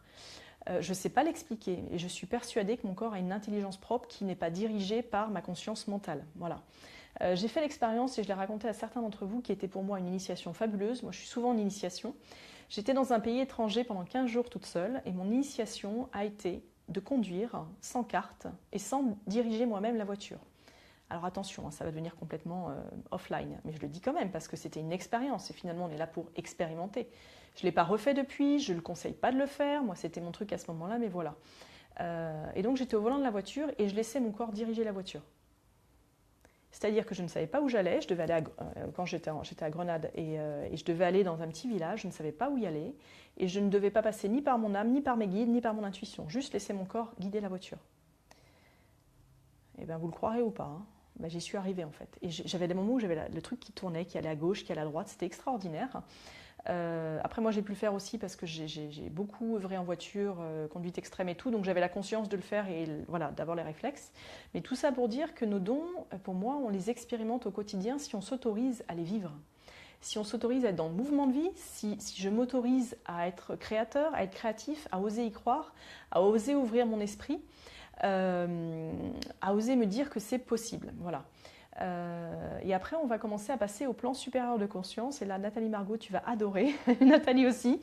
Je ne sais pas l'expliquer et je suis persuadée que mon corps a une intelligence propre qui n'est pas dirigée par ma conscience mentale. Voilà. J'ai fait l'expérience et je l'ai raconté à certains d'entre vous qui était pour moi une initiation fabuleuse. Moi, je suis souvent en initiation. J'étais dans un pays étranger pendant 15 jours toute seule et mon initiation a été de conduire sans carte et sans diriger moi-même la voiture. Alors attention, hein, ça va devenir complètement offline, mais je le dis quand même parce que c'était une expérience et finalement on est là pour expérimenter. Je ne l'ai pas refait depuis, je ne le conseille pas de le faire, moi c'était mon truc à ce moment-là, mais voilà. Et donc j'étais au volant de la voiture et je laissais mon corps diriger la voiture. C'est-à-dire que je ne savais pas où j'allais, je devais aller quand j'étais à Grenade et je devais aller dans un petit village, je ne savais pas où y aller et je ne devais pas passer ni par mon âme, ni par mes guides, ni par mon intuition, juste laisser mon corps guider la voiture. Et bien vous le croirez ou pas, hein, ben, j'y suis arrivée en fait. Et j'avais des moments où j'avais le truc qui tournait, qui allait à gauche, qui allait à droite, c'était extraordinaire. Après moi j'ai pu le faire aussi parce que j'ai beaucoup œuvré en voiture, conduite extrême et tout, donc j'avais la conscience de le faire et voilà, d'avoir les réflexes. Mais tout ça pour dire que nos dons, pour moi, on les expérimente au quotidien si on s'autorise à les vivre. Si on s'autorise à être dans le mouvement de vie, si je m'autorise à être créateur, à être créatif, à oser y croire, à oser ouvrir mon esprit, à oser me dire que c'est possible. Voilà. Et après, on va commencer à passer au plan supérieur de conscience. Et là, Nathalie Margot, tu vas adorer, Nathalie aussi.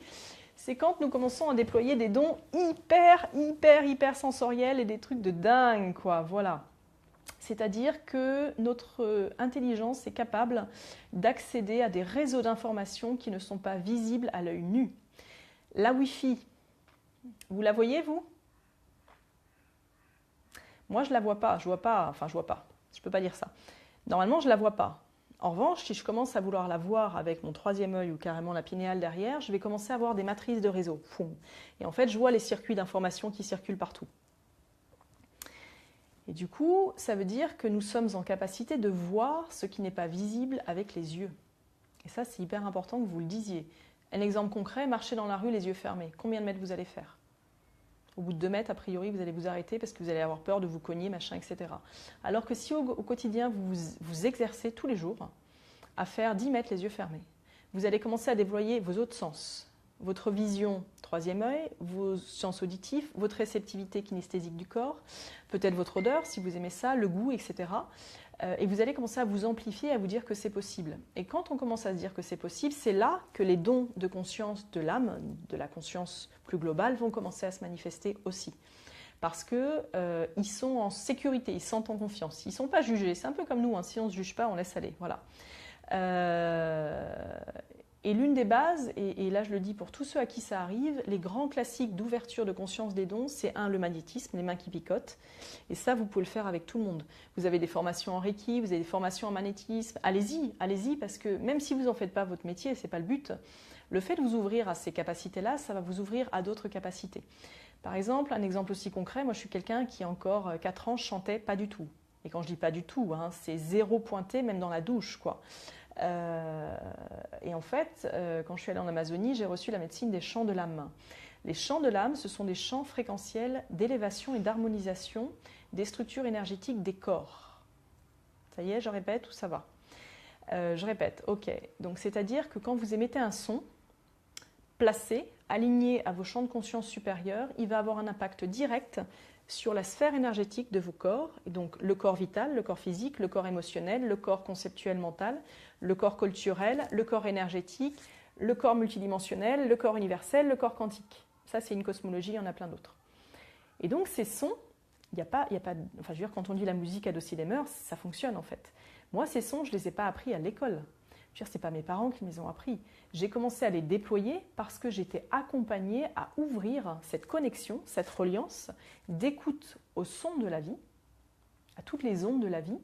C'est quand nous commençons à déployer des dons hyper sensoriels et des trucs de dingue, quoi. Voilà. C'est-à-dire que notre intelligence est capable d'accéder à des réseaux d'informations qui ne sont pas visibles à l'œil nu. La Wi-Fi, vous la voyez, vous ? Moi, je ne la vois pas. Je ne peux pas dire ça. Normalement, je ne la vois pas. En revanche, si je commence à vouloir la voir avec mon troisième œil ou carrément la pinéale derrière, je vais commencer à avoir des matrices de réseau. Et en fait, je vois les circuits d'information qui circulent partout. Et du coup, ça veut dire que nous sommes en capacité de voir ce qui n'est pas visible avec les yeux. Et ça, c'est hyper important que vous le disiez. Un exemple concret, marchez dans la rue les yeux fermés. Combien de mètres vous allez faire ? Au bout de 2 mètres, a priori, vous allez vous arrêter parce que vous allez avoir peur de vous cogner, machin, etc. Alors que si au quotidien, vous exercez tous les jours à faire 10 mètres les yeux fermés, vous allez commencer à déployer vos autres sens, votre vision, troisième œil, vos sens auditifs, votre réceptivité kinesthésique du corps, peut-être votre odeur, si vous aimez ça, le goût, etc. Et vous allez commencer à vous amplifier, à vous dire que c'est possible. Et quand on commence à se dire que c'est possible, c'est là que les dons de conscience de l'âme, de la conscience plus globale, vont commencer à se manifester aussi. Parce qu'ils sont en sécurité, ils se sentent en confiance. Ils ne sont pas jugés. C'est un peu comme nous, hein. Si on ne se juge pas, on laisse aller. Voilà. Et l'une des bases, et là je le dis pour tous ceux à qui ça arrive, les grands classiques d'ouverture de conscience des dons, c'est le magnétisme, les mains qui picotent. Et ça, vous pouvez le faire avec tout le monde. Vous avez des formations en Reiki, vous avez des formations en magnétisme. Allez-y, parce que même si vous n'en faites pas votre métier, ce n'est pas le but, le fait de vous ouvrir à ces capacités-là, ça va vous ouvrir à d'autres capacités. Par exemple, un exemple aussi concret, moi je suis quelqu'un qui, encore 4 ans, chantait pas du tout. Et quand je dis pas du tout, hein, c'est 0 pointé, même dans la douche, quoi. Et en fait, quand je suis allée en Amazonie, j'ai reçu la médecine des champs de l'âme. Les champs de l'âme, ce sont des champs fréquentiels d'élévation et d'harmonisation des structures énergétiques des corps. Ça y est, je répète ou ça va ? Je répète, ok. Donc c'est-à-dire que quand vous émettez un son, placé, aligné à vos champs de conscience supérieurs, il va avoir un impact direct sur la sphère énergétique de vos corps, et donc le corps vital, le corps physique, le corps émotionnel, le corps conceptuel mental, le corps culturel, le corps énergétique, le corps multidimensionnel, le corps universel, le corps quantique. Ça, c'est une cosmologie, il y en a plein d'autres. Et donc ces sons, enfin, je veux dire, quand on dit la musique adoucit les mœurs, ça fonctionne en fait. Moi, ces sons, je ne les ai pas appris à l'école. Ce n'est pas mes parents qui me les ont appris. J'ai commencé à les déployer parce que j'étais accompagnée à ouvrir cette connexion, cette reliance d'écoute au son de la vie, à toutes les ondes de la vie.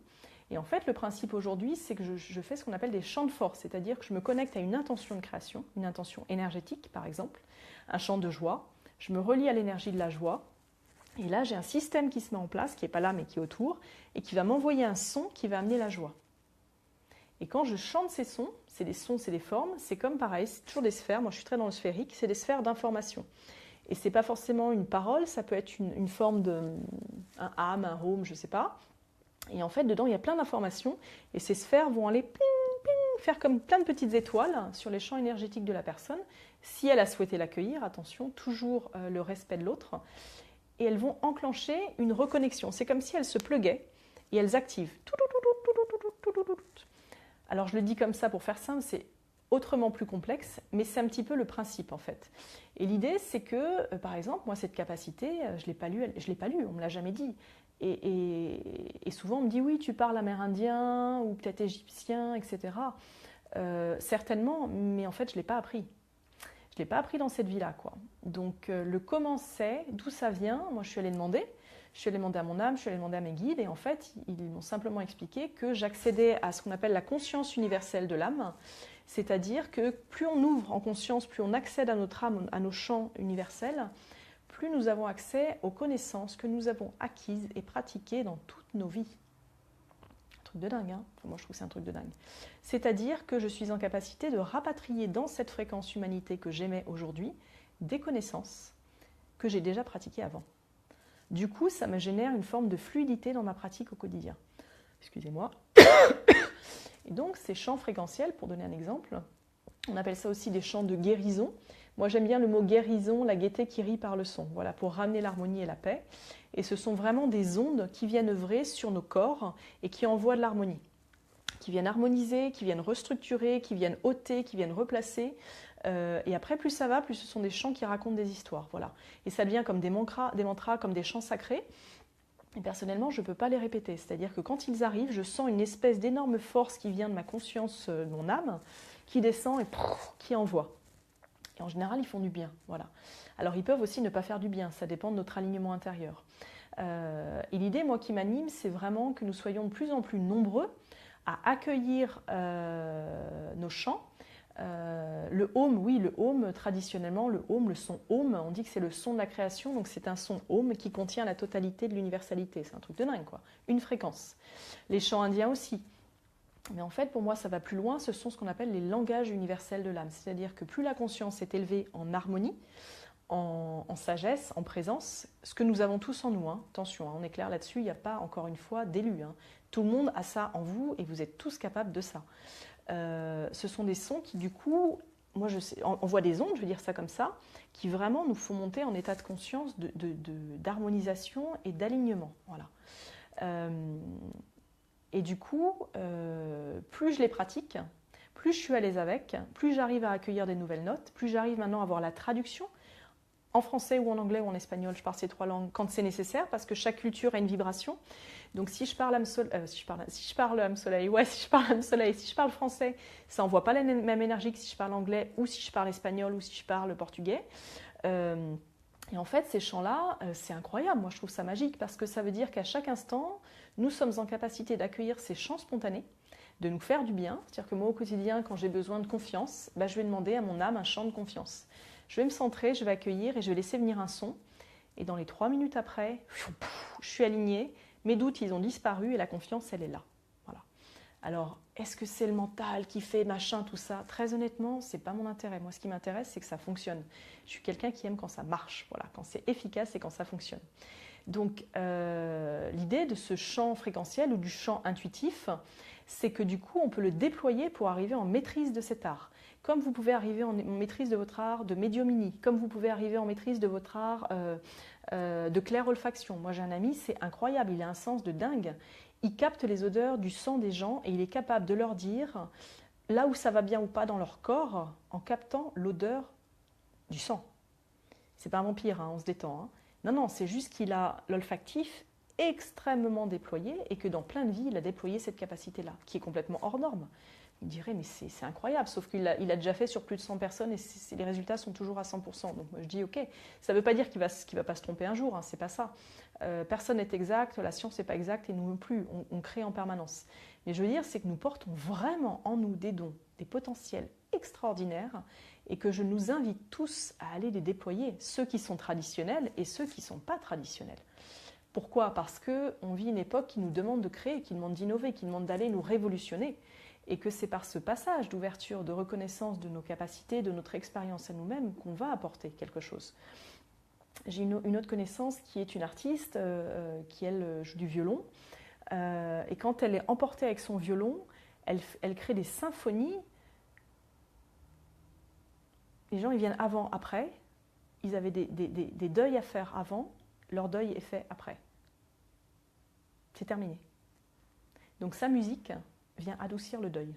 Et en fait, le principe aujourd'hui, c'est que je fais ce qu'on appelle des champs de force, c'est-à-dire que je me connecte à une intention de création, une intention énergétique par exemple, un champ de joie, je me relie à l'énergie de la joie, et là j'ai un système qui se met en place, qui n'est pas là mais qui est autour, et qui va m'envoyer un son qui va amener la joie. Et quand je chante ces sons, c'est des formes, c'est comme pareil, c'est toujours des sphères, moi je suis très dans le sphérique, c'est des sphères d'information. Et ce n'est pas forcément une parole, ça peut être une forme un âme, un home, je ne sais pas. Et en fait, dedans, il y a plein d'informations, et ces sphères vont aller ping, ping, faire comme plein de petites étoiles sur les champs énergétiques de la personne, si elle a souhaité l'accueillir, attention, toujours le respect de l'autre, et elles vont enclencher une reconnexion. C'est comme si elles se pluguaient, et elles activent. Alors je le dis comme ça pour faire simple, c'est autrement plus complexe, mais c'est un petit peu le principe en fait. Et l'idée c'est que, par exemple, moi cette capacité, je l'ai pas lu, on ne me l'a jamais dit, Et souvent, on me dit, oui, tu parles amérindien ou peut-être égyptien, etc. Certainement, mais en fait, je ne l'ai pas appris. Je ne l'ai pas appris dans cette vie-là, quoi. Donc, le comment c'est, d'où ça vient, moi, je suis allée demander. Je suis allée demander à mon âme, je suis allée demander à mes guides, et en fait, ils m'ont simplement expliqué que j'accédais à ce qu'on appelle la conscience universelle de l'âme, c'est-à-dire que plus on ouvre en conscience, plus on accède à notre âme, à nos champs universels, plus nous avons accès aux connaissances que nous avons acquises et pratiquées dans toutes nos vies. Un truc de dingue, hein. Enfin, moi je trouve que c'est un truc de dingue. C'est-à-dire que je suis en capacité de rapatrier dans cette fréquence humanité que j'émets aujourd'hui des connaissances que j'ai déjà pratiquées avant. Du coup, ça me génère une forme de fluidité dans ma pratique au quotidien. Excusez-moi. Et donc, ces champs fréquentiels, pour donner un exemple, on appelle ça aussi des champs de guérison. Moi, j'aime bien le mot guérison, la gaieté qui rit par le son, voilà, pour ramener l'harmonie et la paix. Et ce sont vraiment des ondes qui viennent œuvrer sur nos corps et qui envoient de l'harmonie, qui viennent harmoniser, qui viennent restructurer, qui viennent ôter, qui viennent replacer. Et après, plus ça va, plus ce sont des chants qui racontent des histoires, voilà. Et ça devient comme des mantras, comme des chants sacrés. Et personnellement, je ne peux pas les répéter. C'est-à-dire que quand ils arrivent, je sens une espèce d'énorme force qui vient de ma conscience, de mon âme, qui descend et qui envoie. Et en général, ils font du bien, voilà. Alors, ils peuvent aussi ne pas faire du bien, ça dépend de notre alignement intérieur. Et l'idée, moi, qui m'anime, c'est vraiment que nous soyons de plus en plus nombreux à accueillir nos chants. Le home, oui, le home, traditionnellement, le home, le son home, on dit que c'est le son de la création, donc c'est un son home qui contient la totalité de l'universalité. C'est un truc de dingue, quoi. Une fréquence. Les chants indiens aussi. Mais en fait, pour moi, ça va plus loin. Ce sont ce qu'on appelle les langages universels de l'âme. C'est-à-dire que plus la conscience est élevée en harmonie, en sagesse, en présence, ce que nous avons tous en nous, hein. Attention, hein, on est clair là-dessus, il n'y a pas, encore une fois, d'élu, hein. Tout le monde a ça en vous et vous êtes tous capables de ça. Ce sont des sons qui, du coup, moi, on voit des ondes, je veux dire ça comme ça, qui vraiment nous font monter en état de conscience d'harmonisation et d'alignement. Voilà. Et du coup, plus je les pratique, plus je suis à l'aise avec, plus j'arrive à accueillir des nouvelles notes, plus j'arrive maintenant à avoir la traduction en français ou en anglais ou en espagnol. Je parle ces 3 langues quand c'est nécessaire parce que chaque culture a une vibration. Donc si je parle âme soleil, si je parle âme soleil, si je parle français, ça n'envoie pas la même énergie que si je parle anglais ou si je parle espagnol ou si je parle portugais. Et en fait, ces chants-là, c'est incroyable. Moi, je trouve ça magique parce que ça veut dire qu'à chaque instant, nous sommes en capacité d'accueillir ces chants spontanés, de nous faire du bien. C'est-à-dire que moi, au quotidien, quand j'ai besoin de confiance, je vais demander à mon âme un chant de confiance. Je vais me centrer, je vais accueillir et je vais laisser venir un son. Et dans les 3 minutes après, je suis alignée, mes doutes, ils ont disparu et la confiance, elle est là. Voilà. Alors, est-ce que c'est le mental qui fait machin, tout ça? Très honnêtement, c'est pas mon intérêt. Moi, ce qui m'intéresse, c'est que ça fonctionne. Je suis quelqu'un qui aime quand ça marche, voilà, quand c'est efficace et quand ça fonctionne. Donc, l'idée de ce champ fréquentiel ou du champ intuitif, c'est que du coup, on peut le déployer pour arriver en maîtrise de cet art. Comme vous pouvez arriver en maîtrise de votre art de médiumnie, comme vous pouvez arriver en maîtrise de votre art de clair-olfaction. Moi, j'ai un ami, c'est incroyable, il a un sens de dingue. Il capte les odeurs du sang des gens et il est capable de leur dire là où ça va bien ou pas dans leur corps en captant l'odeur du sang. C'est pas un vampire, hein, on se détend. Hein. Non, non, c'est juste qu'il a l'olfactif extrêmement déployé et que dans plein de vies, il a déployé cette capacité-là, qui est complètement hors norme. Il dirait, mais c'est incroyable, sauf qu'il a déjà fait sur plus de 100 personnes et les résultats sont toujours à 100%. Donc moi, je dis, ok, ça ne veut pas dire qu'il va pas se tromper un jour, hein, c'est pas ça. Personne n'est exact, la science n'est pas exacte et nous non plus, on crée en permanence. Mais je veux dire, c'est que nous portons vraiment en nous des dons, des potentiels extraordinaires et que je nous invite tous à aller les déployer, ceux qui sont traditionnels et ceux qui ne sont pas traditionnels. Pourquoi? Parce qu'on vit une époque qui nous demande de créer, qui demande d'innover, qui demande d'aller nous révolutionner. Et que c'est par ce passage d'ouverture, de reconnaissance de nos capacités, de notre expérience à nous-mêmes qu'on va apporter quelque chose. J'ai une autre connaissance qui est une artiste qui, elle, joue du violon. Et quand elle est emportée avec son violon, elle crée des symphonies. Les gens, ils viennent avant, après. Ils avaient des deuils à faire avant. Leur deuil est fait après. C'est terminé. Donc sa musique vient adoucir le deuil.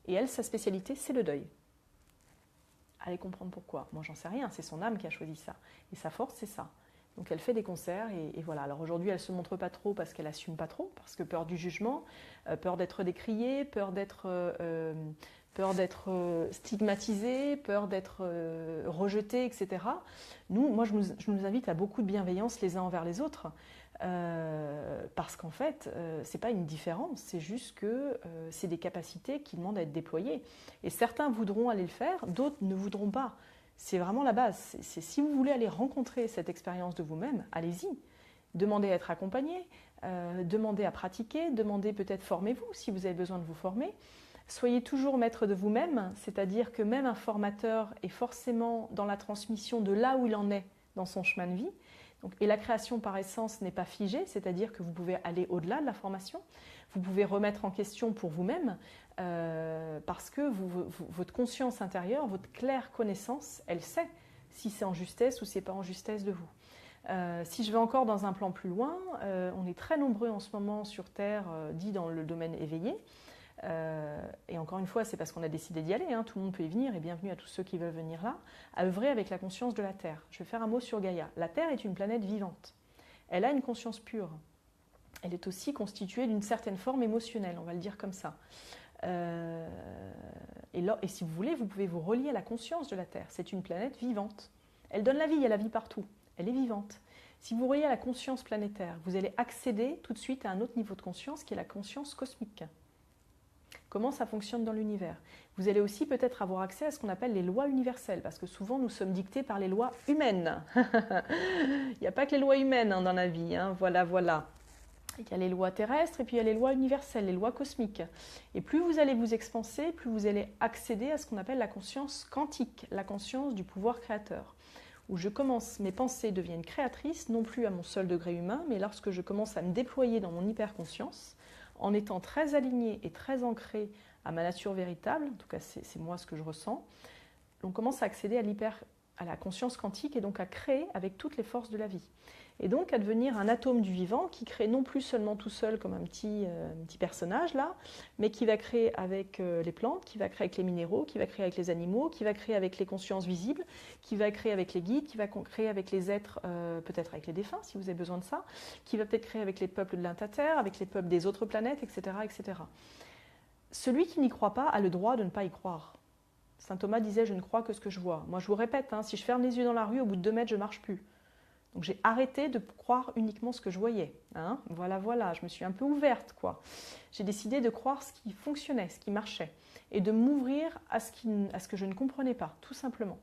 Et elle, sa spécialité, c'est le deuil. Allez comprendre pourquoi. Moi, j'en sais rien, c'est son âme qui a choisi ça. Et sa force, c'est ça. Donc elle fait des concerts et voilà. Alors aujourd'hui, elle ne se montre pas trop parce qu'elle assume pas trop, parce que peur du jugement, peur d'être décriée, peur d'être stigmatisée, peur d'être rejetée, etc. Moi, je nous invite à beaucoup de bienveillance les uns envers les autres. Parce qu'en fait, c'est pas une différence, c'est juste que c'est des capacités qui demandent à être déployées. Et certains voudront aller le faire, d'autres ne voudront pas. C'est vraiment la base. C'est si vous voulez aller rencontrer cette expérience de vous-même, allez-y. Demandez à être accompagné, demandez à pratiquer, demandez peut-être formez-vous si vous avez besoin de vous former. Soyez toujours maître de vous-même, c'est-à-dire que même un formateur est forcément dans la transmission de là où il en est dans son chemin de vie. Et la création par essence n'est pas figée, c'est-à-dire que vous pouvez aller au-delà de la formation, vous pouvez remettre en question pour vous-même, parce que votre conscience intérieure, votre claire connaissance, elle sait si c'est en justesse ou si c'est pas en justesse de vous. Si je vais encore dans un plan plus loin, on est très nombreux en ce moment sur Terre, dit dans le domaine éveillé, et encore une fois, c'est parce qu'on a décidé d'y aller, hein, tout le monde peut y venir, et bienvenue à tous ceux qui veulent venir là, à œuvrer avec la conscience de la Terre. Je vais faire un mot sur Gaïa. La Terre est une planète vivante. Elle a une conscience pure. Elle est aussi constituée d'une certaine forme émotionnelle, on va le dire comme ça. Et si vous voulez, vous pouvez vous relier à la conscience de la Terre. C'est une planète vivante. Elle donne la vie, il y a la vie partout. Elle est vivante. Si vous vous reliez à la conscience planétaire, vous allez accéder tout de suite à un autre niveau de conscience qui est la conscience cosmique. Comment ça fonctionne dans l'univers. Vous allez aussi peut-être avoir accès à ce qu'on appelle les lois universelles, parce que souvent nous sommes dictés par les lois humaines. Il n'y a pas que les lois humaines dans la vie, hein. Voilà. Il y a les lois terrestres et puis il y a les lois universelles, les lois cosmiques. Et plus vous allez vous expanser, plus vous allez accéder à ce qu'on appelle la conscience quantique, la conscience du pouvoir créateur. Où mes pensées deviennent créatrices, non plus à mon seul degré humain, mais lorsque je commence à me déployer dans mon hyperconscience, en étant très aligné et très ancré à ma nature véritable, en tout cas c'est moi ce que je ressens, on commence à accéder à la conscience quantique et donc à créer avec toutes les forces de la vie. Et donc à devenir un atome du vivant qui crée non plus seulement tout seul comme un petit personnage là, mais qui va créer avec les plantes, qui va créer avec les minéraux, qui va créer avec les animaux, qui va créer avec les consciences visibles, qui va créer avec les guides, qui va créer avec les êtres, peut-être avec les défunts si vous avez besoin de ça, qui va peut-être créer avec les peuples de l'interterre, avec les peuples des autres planètes, etc., etc. Celui qui n'y croit pas a le droit de ne pas y croire. Saint Thomas disait « je ne crois que ce que je vois ». Moi je vous répète, hein, si je ferme les yeux dans la rue, au bout de 2 mètres, je ne marche plus. Donc j'ai arrêté de croire uniquement ce que je voyais. Hein. Voilà, je me suis un peu ouverte, quoi. J'ai décidé de croire ce qui fonctionnait, ce qui marchait, et de m'ouvrir à ce que je ne comprenais pas, tout simplement.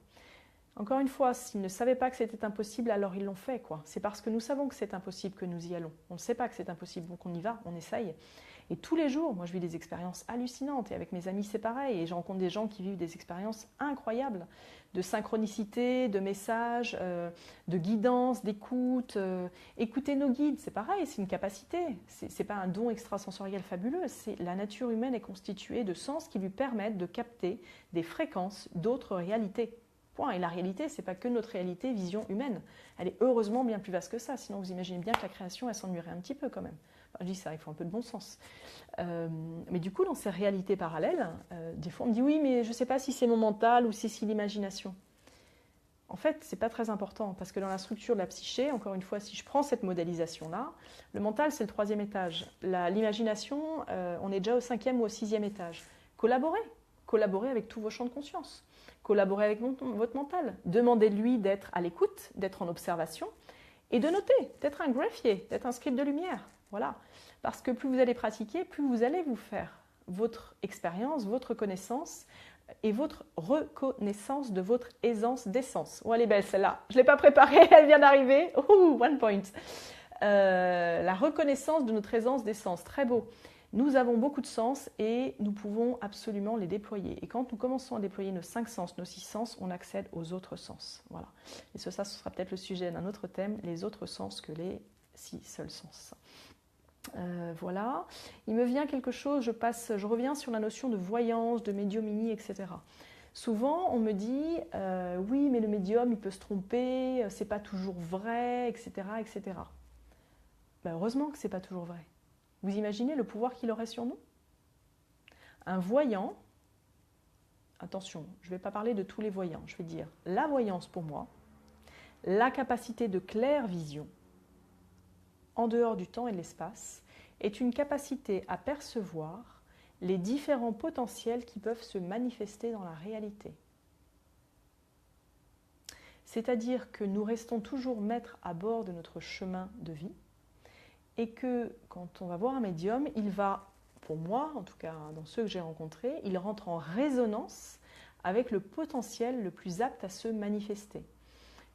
Encore une fois, s'ils ne savaient pas que c'était impossible, alors ils l'ont fait, quoi. C'est parce que nous savons que c'est impossible que nous y allons. On ne sait pas que c'est impossible, donc on y va, on essaye. Et tous les jours, moi je vis des expériences hallucinantes, et avec mes amis c'est pareil, et je rencontre des gens qui vivent des expériences incroyables, de synchronicité, de messages, de guidance, d'écoute. Écouter nos guides, c'est pareil, c'est une capacité, c'est pas un don extrasensoriel fabuleux, c'est la nature humaine est constituée de sens qui lui permettent de capter des fréquences d'autres réalités. Point. Et la réalité, c'est pas que notre réalité, vision humaine. Elle est heureusement bien plus vaste que ça, sinon vous imaginez bien que la création, elle s'ennuierait un petit peu quand même. Enfin, je dis ça, il faut un peu de bon sens. Mais du coup, dans ces réalités parallèles, des fois on me dit oui, mais je ne sais pas si c'est mon mental ou si c'est l'imagination. En fait, ce n'est pas très important, parce que dans la structure de la psyché, encore une fois, si je prends cette modélisation-là, le mental, c'est le 3e étage. L'imagination, on est déjà au 5e ou au 6e étage. Collaborez avec tous vos champs de conscience. Collaborez avec votre mental. Demandez-lui d'être à l'écoute, d'être en observation, et de noter, d'être un greffier, d'être un scribe de lumière. Voilà. Parce que plus vous allez pratiquer, plus vous allez vous faire votre expérience, votre connaissance et votre reconnaissance de votre aisance d'essence. Oh, elle est belle celle-là. Je ne l'ai pas préparée, elle vient d'arriver. Ouh, 1 point. La reconnaissance de notre aisance d'essence. Très beau. Nous avons beaucoup de sens et nous pouvons absolument les déployer. Et quand nous commençons à déployer nos 5 sens, nos 6 sens, on accède aux autres sens. Voilà. Et ça, ce sera peut-être le sujet d'un autre thème, les autres sens que les 6 seuls sens. Voilà. Il me vient quelque chose, je reviens sur la notion de voyance, de médiumnie, etc. Souvent, on me dit oui, mais le médium, il peut se tromper, c'est pas toujours vrai, etc., etc. Ben, heureusement que c'est pas toujours vrai. Vous imaginez le pouvoir qu'il aurait sur nous? Un voyant, attention, je ne vais pas parler de tous les voyants, je vais dire la voyance pour moi. La capacité de claire vision, en dehors du temps et de l'espace, est une capacité à percevoir les différents potentiels qui peuvent se manifester dans la réalité. C'est-à-dire que nous restons toujours maîtres à bord de notre chemin de vie et que quand on va voir un médium, il va, pour moi, en tout cas dans ceux que j'ai rencontrés, il rentre en résonance avec le potentiel le plus apte à se manifester.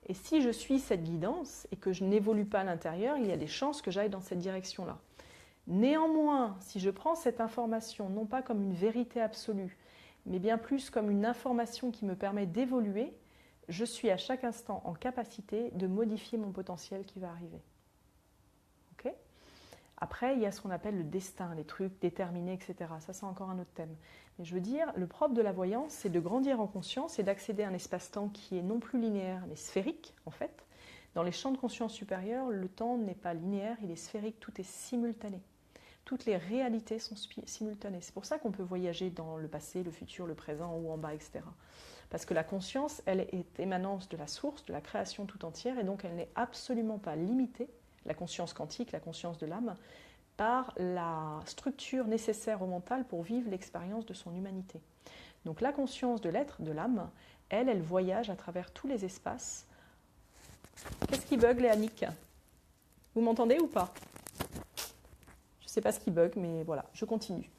Et si je suis cette guidance et que je n'évolue pas à l'intérieur, il y a des chances que j'aille dans cette direction-là. Néanmoins, si je prends cette information non pas comme une vérité absolue, mais bien plus comme une information qui me permet d'évoluer, je suis à chaque instant en capacité de modifier mon potentiel qui va arriver. Okay ? Après, il y a ce qu'on appelle le destin, les trucs déterminés, etc. Ça, c'est encore un autre thème. Mais je veux dire, le propre de la voyance, c'est de grandir en conscience et d'accéder à un espace-temps qui est non plus linéaire, mais sphérique, en fait. Dans les champs de conscience supérieurs, le temps n'est pas linéaire, il est sphérique, tout est simultané. Toutes les réalités sont simultanées. C'est pour ça qu'on peut voyager dans le passé, le futur, le présent, ou en bas, etc. Parce que la conscience, elle est émanence de la source, de la création tout entière, et donc elle n'est absolument pas limitée, la conscience quantique, la conscience de l'âme, par la structure nécessaire au mental pour vivre l'expérience de son humanité. Donc la conscience de l'être, de l'âme, elle voyage à travers tous les espaces. Qu'est-ce qui bug, Léanique? Vous m'entendez ou pas? Je ne sais pas ce qui bug, mais voilà, je continue.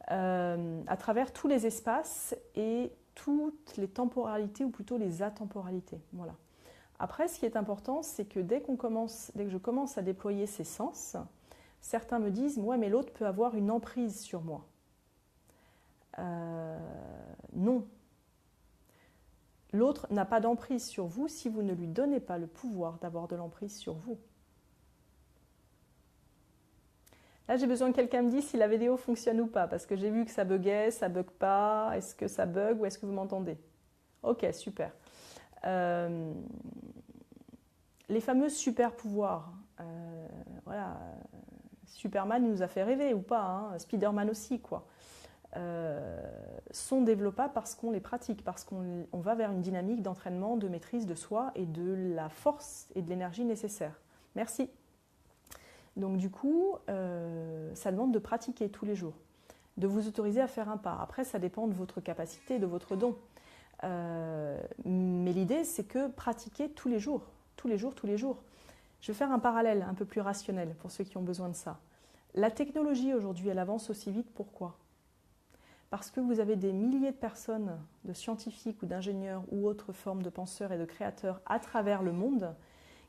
À travers tous les espaces et toutes les temporalités, ou plutôt les atemporalités. Voilà. Après, ce qui est important, c'est que dès que je commence à déployer ces sens, certains me disent « Ouais, mais l'autre peut avoir une emprise sur moi. » Non. L'autre n'a pas d'emprise sur vous si vous ne lui donnez pas le pouvoir d'avoir de l'emprise sur vous. Là, j'ai besoin que quelqu'un me dise si la vidéo fonctionne ou pas, parce que j'ai vu que ça buguait, ça bug pas. Est-ce que ça bug ou est-ce que vous m'entendez? Ok, super. Les fameux super pouvoirs, voilà, Superman nous a fait rêver ou pas, hein, Spider-Man aussi, quoi, sont développables parce qu'on les pratique, parce qu'on va vers une dynamique d'entraînement, de maîtrise de soi et de la force et de l'énergie nécessaire. Merci. Donc du coup, ça demande de pratiquer tous les jours, de vous autoriser à faire un pas. Après, ça dépend de votre capacité, de votre don. Mais l'idée, c'est que pratiquer tous les jours, tous les jours, tous les jours. Je vais faire un parallèle un peu plus rationnel pour ceux qui ont besoin de ça. La technologie aujourd'hui, elle avance aussi vite, pourquoi? Parce que vous avez des milliers de personnes, de scientifiques ou d'ingénieurs ou autres formes de penseurs et de créateurs à travers le monde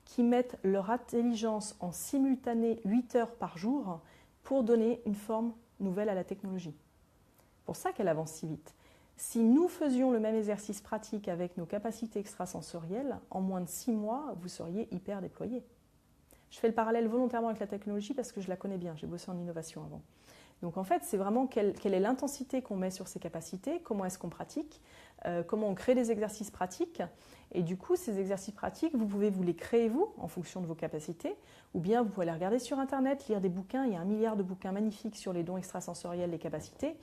qui mettent leur intelligence en simultané 8 heures par jour pour donner une forme nouvelle à la technologie. C'est pour ça qu'elle avance si vite. Si nous faisions le même exercice pratique avec nos capacités extrasensorielles, en moins de 6 mois, vous seriez hyper déployés. Je fais le parallèle volontairement avec la technologie parce que je la connais bien, j'ai bossé en innovation avant. Donc en fait, c'est vraiment quelle est l'intensité qu'on met sur ces capacités, comment est-ce qu'on pratique, comment on crée des exercices pratiques. Et du coup, ces exercices pratiques, vous pouvez vous les créer vous, en fonction de vos capacités, ou bien vous pouvez aller regarder sur Internet, lire des bouquins, il y a 1 milliard de bouquins magnifiques sur les dons extrasensoriels, les capacités.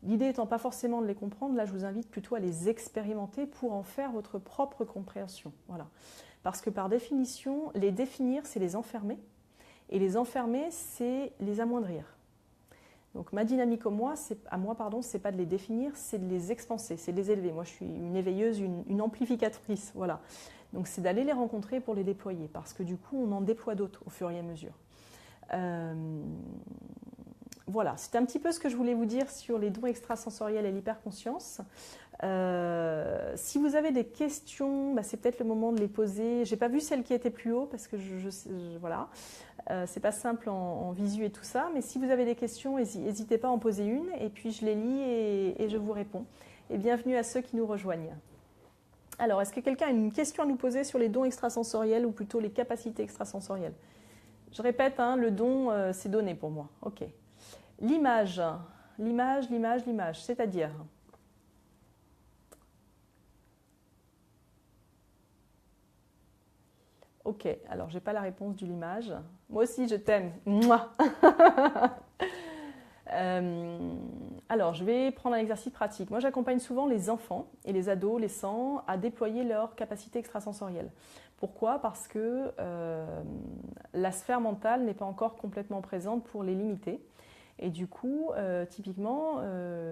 L'idée étant pas forcément de les comprendre, là je vous invite plutôt à les expérimenter pour en faire votre propre compréhension. Voilà. Parce que par définition, les définir, c'est les enfermer, et les enfermer, c'est les amoindrir. Donc ma dynamique à moi, c'est pas de les définir, c'est de les expanser, c'est de les élever. Moi je suis une éveilleuse, une amplificatrice, voilà. Donc c'est d'aller les rencontrer pour les déployer, parce que du coup on en déploie d'autres au fur et à mesure. Voilà, c'était un petit peu ce que je voulais vous dire sur les dons extrasensoriels et l'hyperconscience. Si vous avez des questions, c'est peut-être le moment de les poser. J'ai pas vu celle qui était plus haut parce que voilà, c'est pas simple en visu et tout ça. Mais si vous avez des questions, n'hésitez pas à en poser une et puis je les lis et je vous réponds. Et bienvenue à ceux qui nous rejoignent. Alors, est-ce que quelqu'un a une question à nous poser sur les dons extrasensoriels ou plutôt les capacités extrasensorielles? Je répète, hein, le don, c'est donné pour moi. Ok. L'image, c'est-à-dire ok, alors j'ai pas la réponse de l'image. Moi aussi, je t'aime. Mouah. Alors, je vais prendre un exercice pratique. Moi, j'accompagne souvent les enfants et les adolescents à déployer leurs capacités extrasensorielles. Pourquoi? Parce que la sphère mentale n'est pas encore complètement présente pour les limiter. Et du coup, typiquement,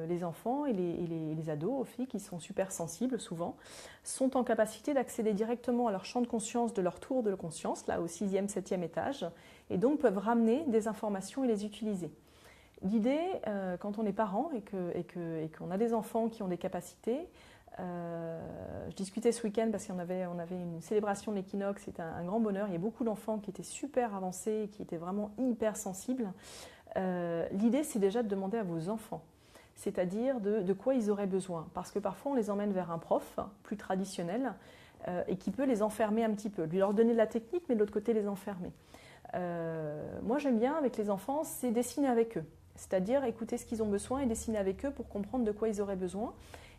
les enfants et les ados, aux filles qui sont super sensibles souvent, sont en capacité d'accéder directement à leur champ de conscience de leur tour de conscience, là au 6e, 7e étage, et donc peuvent ramener des informations et les utiliser. L'idée, quand on est parent et qu'on a des enfants qui ont des capacités, je discutais ce week-end parce qu'on avait une célébration de l'équinoxe, c'était un grand bonheur, il y a beaucoup d'enfants qui étaient super avancés, qui étaient vraiment hyper sensibles. L'idée, c'est déjà de demander à vos enfants, c'est-à-dire de quoi ils auraient besoin. Parce que parfois, on les emmène vers un prof plus traditionnel et qui peut les enfermer un petit peu, lui leur donner de la technique, mais de l'autre côté, les enfermer. Moi, j'aime bien, avec les enfants, c'est dessiner avec eux. C'est-à-dire écouter ce qu'ils ont besoin et dessiner avec eux pour comprendre de quoi ils auraient besoin.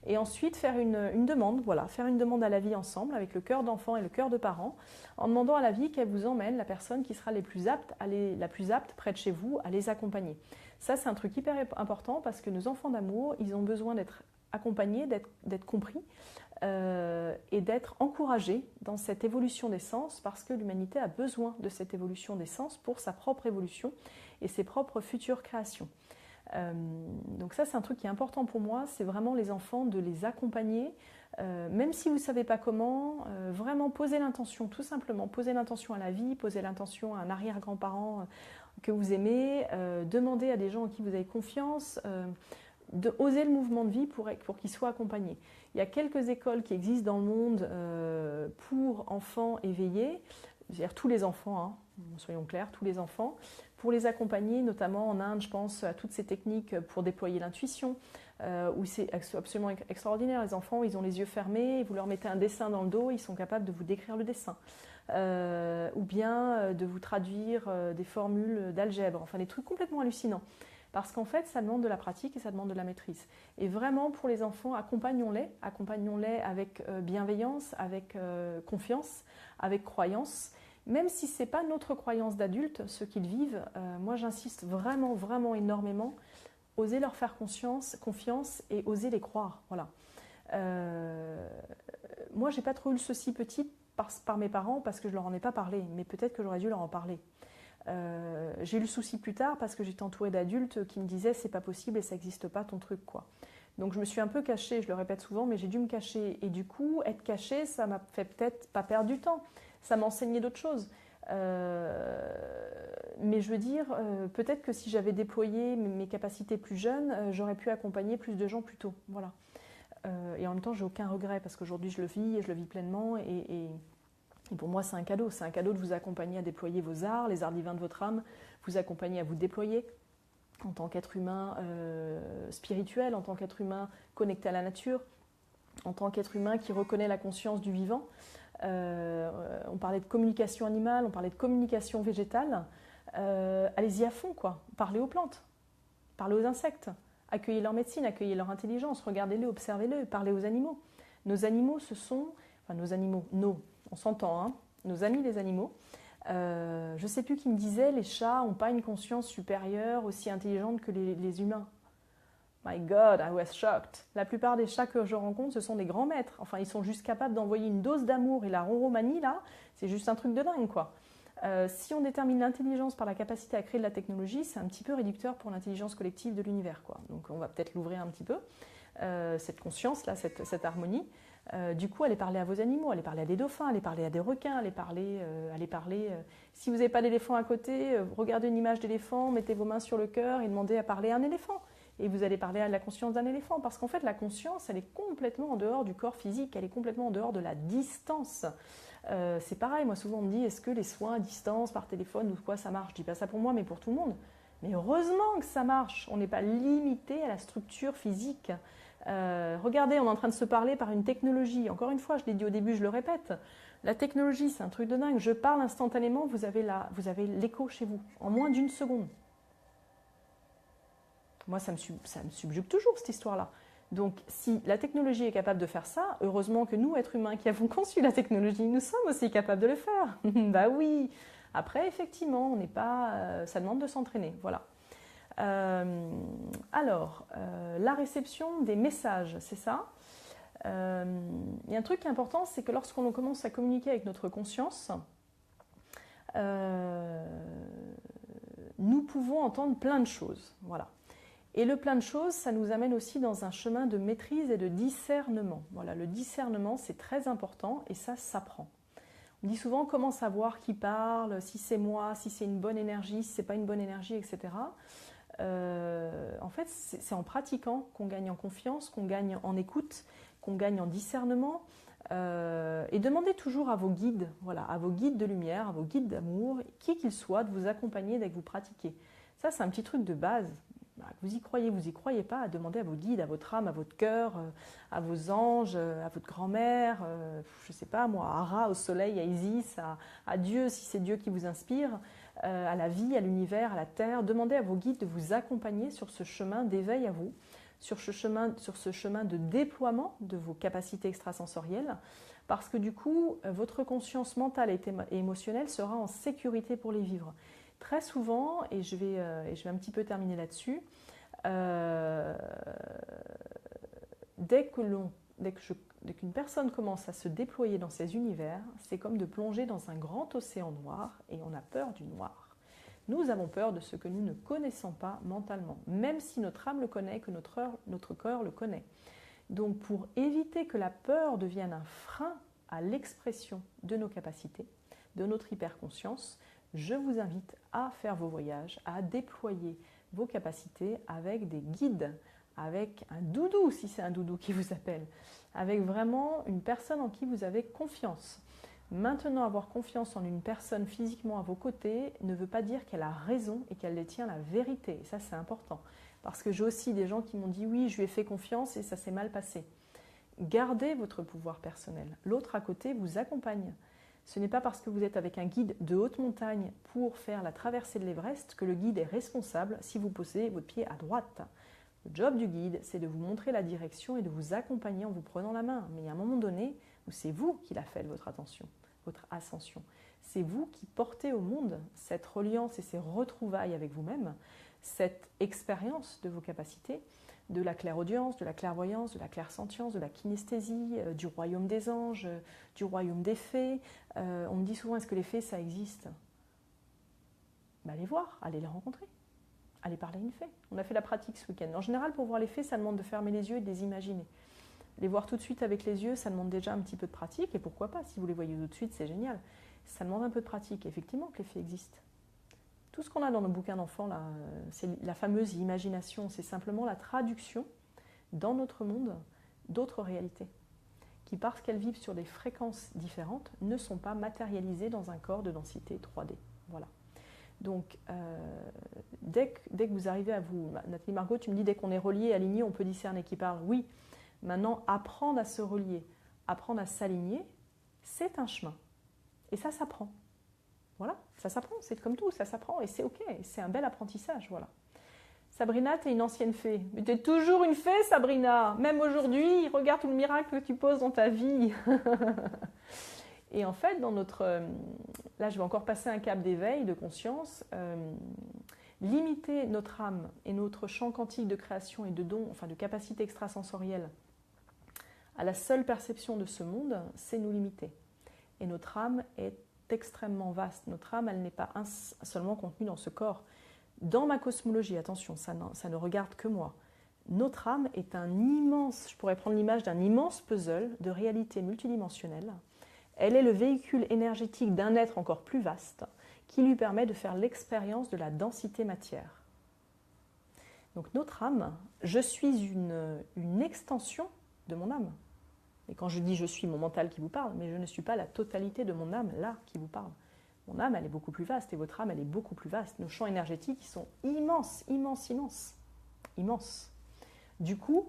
Et ensuite, faire une demande, voilà, faire une demande à la vie ensemble, avec le cœur d'enfant et le cœur de parent, en demandant à la vie qu'elle vous emmène la personne qui sera la plus apte près de chez vous à les accompagner. Ça, c'est un truc hyper important parce que nos enfants d'amour, ils ont besoin d'être accompagnés, d'être compris et d'être encouragés dans cette évolution des sens parce que l'humanité a besoin de cette évolution des sens pour sa propre évolution et ses propres futures créations. Donc ça, c'est un truc qui est important pour moi, c'est vraiment les enfants, de les accompagner, même si vous ne savez pas comment, vraiment poser l'intention, tout simplement, poser l'intention à la vie, poser l'intention à un arrière-grand-parent que vous aimez, demander à des gens en qui vous avez confiance, de oser le mouvement de vie pour qu'ils soient accompagnés. Il y a quelques écoles qui existent dans le monde pour enfants éveillés, c'est-à-dire tous les enfants, hein, soyons clairs, tous les enfants, pour les accompagner, notamment en Inde, je pense à toutes ces techniques pour déployer l'intuition, où c'est absolument extraordinaire. Les enfants, ils ont les yeux fermés, vous leur mettez un dessin dans le dos, ils sont capables de vous décrire le dessin. Ou bien de vous traduire des formules d'algèbre, enfin des trucs complètement hallucinants. Parce qu'en fait, ça demande de la pratique et ça demande de la maîtrise. Et vraiment, pour les enfants, accompagnons-les avec bienveillance, avec confiance, avec croyance. Même si ce n'est pas notre croyance d'adulte, ce qu'ils vivent, moi j'insiste vraiment, vraiment énormément, oser leur faire confiance et oser les croire. Voilà. Moi, j'ai pas trop eu le souci petit par mes parents parce que je leur en ai pas parlé, mais peut-être que j'aurais dû leur en parler. J'ai eu le souci plus tard parce que j'étais entourée d'adultes qui me disaient c'est pas possible et ça n'existe pas ton truc, quoi. Donc je me suis un peu cachée, je le répète souvent, mais j'ai dû me cacher. Et du coup, être cachée, ça m'a fait peut-être pas perdre du temps, ça m'a enseigné d'autres choses. Mais je veux dire, peut-être que si j'avais déployé mes capacités plus jeunes, j'aurais pu accompagner plus de gens plus tôt. Voilà. Et en même temps, j'ai aucun regret parce qu'aujourd'hui je le vis et je le vis pleinement et pour moi, c'est un cadeau. C'est un cadeau de vous accompagner à déployer vos arts, les arts divins de votre âme, vous accompagner à vous déployer en tant qu'être humain spirituel, en tant qu'être humain connecté à la nature, en tant qu'être humain qui reconnaît la conscience du vivant. On parlait de communication animale, on parlait de communication végétale. Allez-y à fond, quoi. Parlez aux plantes, parlez aux insectes, accueillez leur médecine, accueillez leur intelligence, regardez-les, observez-les, parlez aux animaux. Nos animaux, on s'entend, hein, nos amis les animaux. Je ne sais plus qui me disait, les chats n'ont pas une conscience supérieure aussi intelligente que les humains. My God, I was shocked. La plupart des chats que je rencontre, ce sont des grands maîtres. Enfin, ils sont juste capables d'envoyer une dose d'amour et la ronromanie, là, c'est juste un truc de dingue, quoi. Si on détermine l'intelligence par la capacité à créer de la technologie, c'est un petit peu réducteur pour l'intelligence collective de l'univers, quoi. Donc on va peut-être l'ouvrir un petit peu, cette conscience-là, cette harmonie. Du coup, allez parler à vos animaux, allez parler à des dauphins, allez parler à des requins, allez parler. Si vous n'avez pas d'éléphant à côté, regardez une image d'éléphant, mettez vos mains sur le cœur et demandez à parler à un éléphant. Et vous allez parler à la conscience d'un éléphant. Parce qu'en fait, la conscience, elle est complètement en dehors du corps physique, elle est complètement en dehors de la distance. C'est pareil, moi souvent on me dit, est-ce que les soins à distance, par téléphone ou quoi, ça marche? Je dis pas ça pour moi, mais pour tout le monde. Mais heureusement que ça marche, on n'est pas limité à la structure physique. Regardez, on est en train de se parler par une technologie. Encore une fois, je l'ai dit au début, je le répète. La technologie, c'est un truc de dingue. Je parle instantanément, vous avez l'écho chez vous, en moins d'une seconde. Moi, ça me subjugue toujours, cette histoire-là. Donc, si la technologie est capable de faire ça, heureusement que nous, êtres humains qui avons conçu la technologie, nous sommes aussi capables de le faire. Bah oui. Après, effectivement, on n'est pas, ça demande de s'entraîner. Voilà. La réception des messages, c'est ça. Il y a un truc qui est important, c'est que lorsqu'on commence à communiquer avec notre conscience, nous pouvons entendre plein de choses. Voilà. Et le plein de choses, ça nous amène aussi dans un chemin de maîtrise et de discernement. Voilà, le discernement, c'est très important et ça s'apprend. On dit souvent comment savoir qui parle, si c'est moi, si c'est une bonne énergie, si c'est pas une bonne énergie, etc. En fait, c'est en pratiquant qu'on gagne en confiance, qu'on gagne en écoute, qu'on gagne en discernement. Et demandez toujours à vos guides, voilà, à vos guides de lumière, à vos guides d'amour, qui qu'ils soient, de vous accompagner dès que vous pratiquez. Ça, c'est un petit truc de base. Vous y croyez pas, à demander à vos guides, à votre âme, à votre cœur, à vos anges, à votre grand-mère, je ne sais pas moi, à Ra, au soleil, à Isis, à Dieu, si c'est Dieu qui vous inspire, à la vie, à l'univers, à la terre. Demandez à vos guides de vous accompagner sur ce chemin d'éveil à vous, sur ce chemin de déploiement de vos capacités extrasensorielles, parce que du coup, votre conscience mentale et émotionnelle sera en sécurité pour les vivre. Très souvent, et je vais un petit peu terminer là-dessus, dès qu'une personne commence à se déployer dans ces univers, c'est comme de plonger dans un grand océan noir et on a peur du noir. Nous avons peur de ce que nous ne connaissons pas mentalement, même si notre âme le connaît, que notre cœur le connaît. Donc pour éviter que la peur devienne un frein à l'expression de nos capacités, de notre hyperconscience, je vous invite à faire vos voyages, à déployer vos capacités avec des guides, avec un doudou, si c'est un doudou qui vous appelle, avec vraiment une personne en qui vous avez confiance. Maintenant, avoir confiance en une personne physiquement à vos côtés ne veut pas dire qu'elle a raison et qu'elle détient la vérité. Et ça, c'est important. Parce que j'ai aussi des gens qui m'ont dit « oui, je lui ai fait confiance et ça s'est mal passé ». Gardez votre pouvoir personnel. L'autre à côté vous accompagne. Ce n'est pas parce que vous êtes avec un guide de haute montagne pour faire la traversée de l'Everest que le guide est responsable si vous posez votre pied à droite. Le job du guide, c'est de vous montrer la direction et de vous accompagner en vous prenant la main. Mais il y a un moment donné où c'est vous qui la faites, votre ascension. C'est vous qui portez au monde cette reliance et ces retrouvailles avec vous-même, cette expérience de vos capacités, de la clairaudience, de la clairvoyance, de la clairsentience, de la kinesthésie, du royaume des anges, du royaume des fées. On me dit souvent, est-ce que les fées, ça existe ? Allez voir, allez les rencontrer, allez parler à une fée. On a fait la pratique ce week-end. En général, pour voir les fées, ça demande de fermer les yeux et de les imaginer. Les voir tout de suite avec les yeux, ça demande déjà un petit peu de pratique, et pourquoi pas, si vous les voyez tout de suite, c'est génial. Ça demande un peu de pratique, effectivement, que les fées existent. Tout ce qu'on a dans nos bouquins d'enfants, là, c'est la fameuse imagination, c'est simplement la traduction dans notre monde d'autres réalités, qui parce qu'elles vivent sur des fréquences différentes, ne sont pas matérialisées dans un corps de densité 3D. Voilà. Donc, dès que vous arrivez à vous... Nathalie Margot, tu me dis, dès qu'on est relié, aligné, on peut discerner qui parle. Oui, maintenant, apprendre à se relier, apprendre à s'aligner, c'est un chemin. Et ça s'apprend. Voilà, ça s'apprend, c'est comme tout, ça s'apprend et c'est ok, c'est un bel apprentissage, voilà. Sabrina, tu es une ancienne fée. Mais tu es toujours une fée, Sabrina. Même aujourd'hui, regarde tout le miracle que tu poses dans ta vie. Et en fait, là, je vais encore passer un cap d'éveil, de conscience. Limiter notre âme et notre champ quantique de création et de dons, enfin de capacité extrasensorielle, à la seule perception de ce monde, c'est nous limiter. Et notre âme est extrêmement vaste. Notre âme, elle n'est pas seulement contenue dans ce corps. Dans ma cosmologie, attention, ça ne regarde que moi. Notre âme est un immense, je pourrais prendre l'image d'un immense puzzle de réalité multidimensionnelle. Elle est le véhicule énergétique d'un être encore plus vaste qui lui permet de faire l'expérience de la densité matière. Donc notre âme, je suis une extension de mon âme. Et quand je dis je suis mon mental qui vous parle, mais je ne suis pas la totalité de mon âme là qui vous parle. Mon âme, elle est beaucoup plus vaste et votre âme, elle est beaucoup plus vaste. Nos champs énergétiques, ils sont immenses, immenses, immenses. Immenses. Du coup,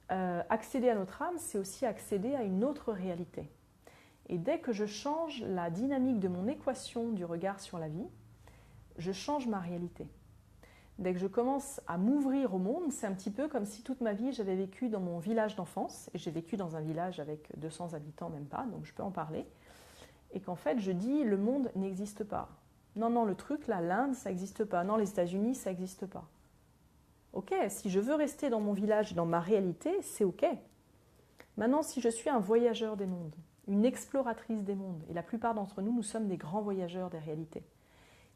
accéder à notre âme, c'est aussi accéder à une autre réalité. Et dès que je change la dynamique de mon équation du regard sur la vie, je change ma réalité. Dès que je commence à m'ouvrir au monde, c'est un petit peu comme si toute ma vie j'avais vécu dans mon village d'enfance, et j'ai vécu dans un village avec 200 habitants, même pas, donc je peux en parler, et qu'en fait je dis le monde n'existe pas. Non, non, le truc là, l'Inde, ça n'existe pas. Non, les États-Unis, ça n'existe pas. Ok, si je veux rester dans mon village, dans ma réalité, c'est ok. Maintenant, si je suis un voyageur des mondes, une exploratrice des mondes, et la plupart d'entre nous, nous sommes des grands voyageurs des réalités,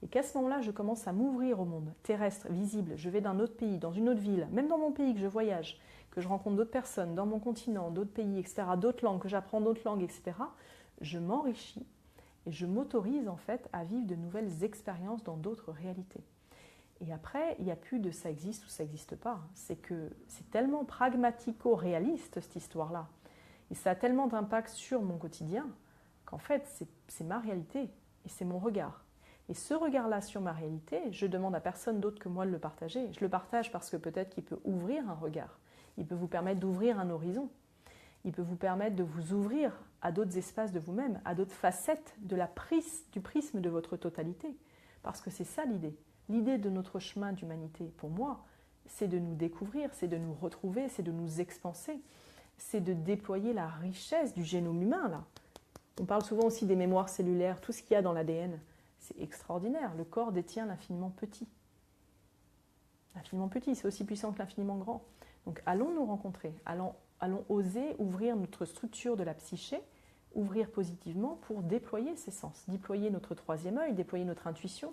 et qu'à ce moment-là, je commence à m'ouvrir au monde terrestre, visible, je vais d'un autre pays, dans une autre ville, même dans mon pays que je voyage, que je rencontre d'autres personnes, dans mon continent, d'autres pays, etc., d'autres langues, que j'apprends d'autres langues, etc., je m'enrichis et je m'autorise en fait à vivre de nouvelles expériences dans d'autres réalités. Et après, il n'y a plus de ça existe ou ça n'existe pas. C'est que c'est tellement pragmatico-réaliste cette histoire-là. Et ça a tellement d'impact sur mon quotidien qu'en fait, c'est ma réalité et c'est mon regard. Et ce regard-là sur ma réalité, je demande à personne d'autre que moi de le partager. Je le partage parce que peut-être qu'il peut ouvrir un regard. Il peut vous permettre d'ouvrir un horizon. Il peut vous permettre de vous ouvrir à d'autres espaces de vous-même, à d'autres facettes du prisme de votre totalité. Parce que c'est ça l'idée. L'idée de notre chemin d'humanité, pour moi, c'est de nous découvrir, c'est de nous retrouver, c'est de nous expanser, c'est de déployer la richesse du génome humain, là. On parle souvent aussi des mémoires cellulaires, tout ce qu'il y a dans l'ADN. C'est extraordinaire. Le corps détient l'infiniment petit. L'infiniment petit, c'est aussi puissant que l'infiniment grand. Donc allons nous rencontrer, allons oser ouvrir notre structure de la psyché, ouvrir positivement pour déployer ces sens, déployer notre troisième œil, déployer notre intuition,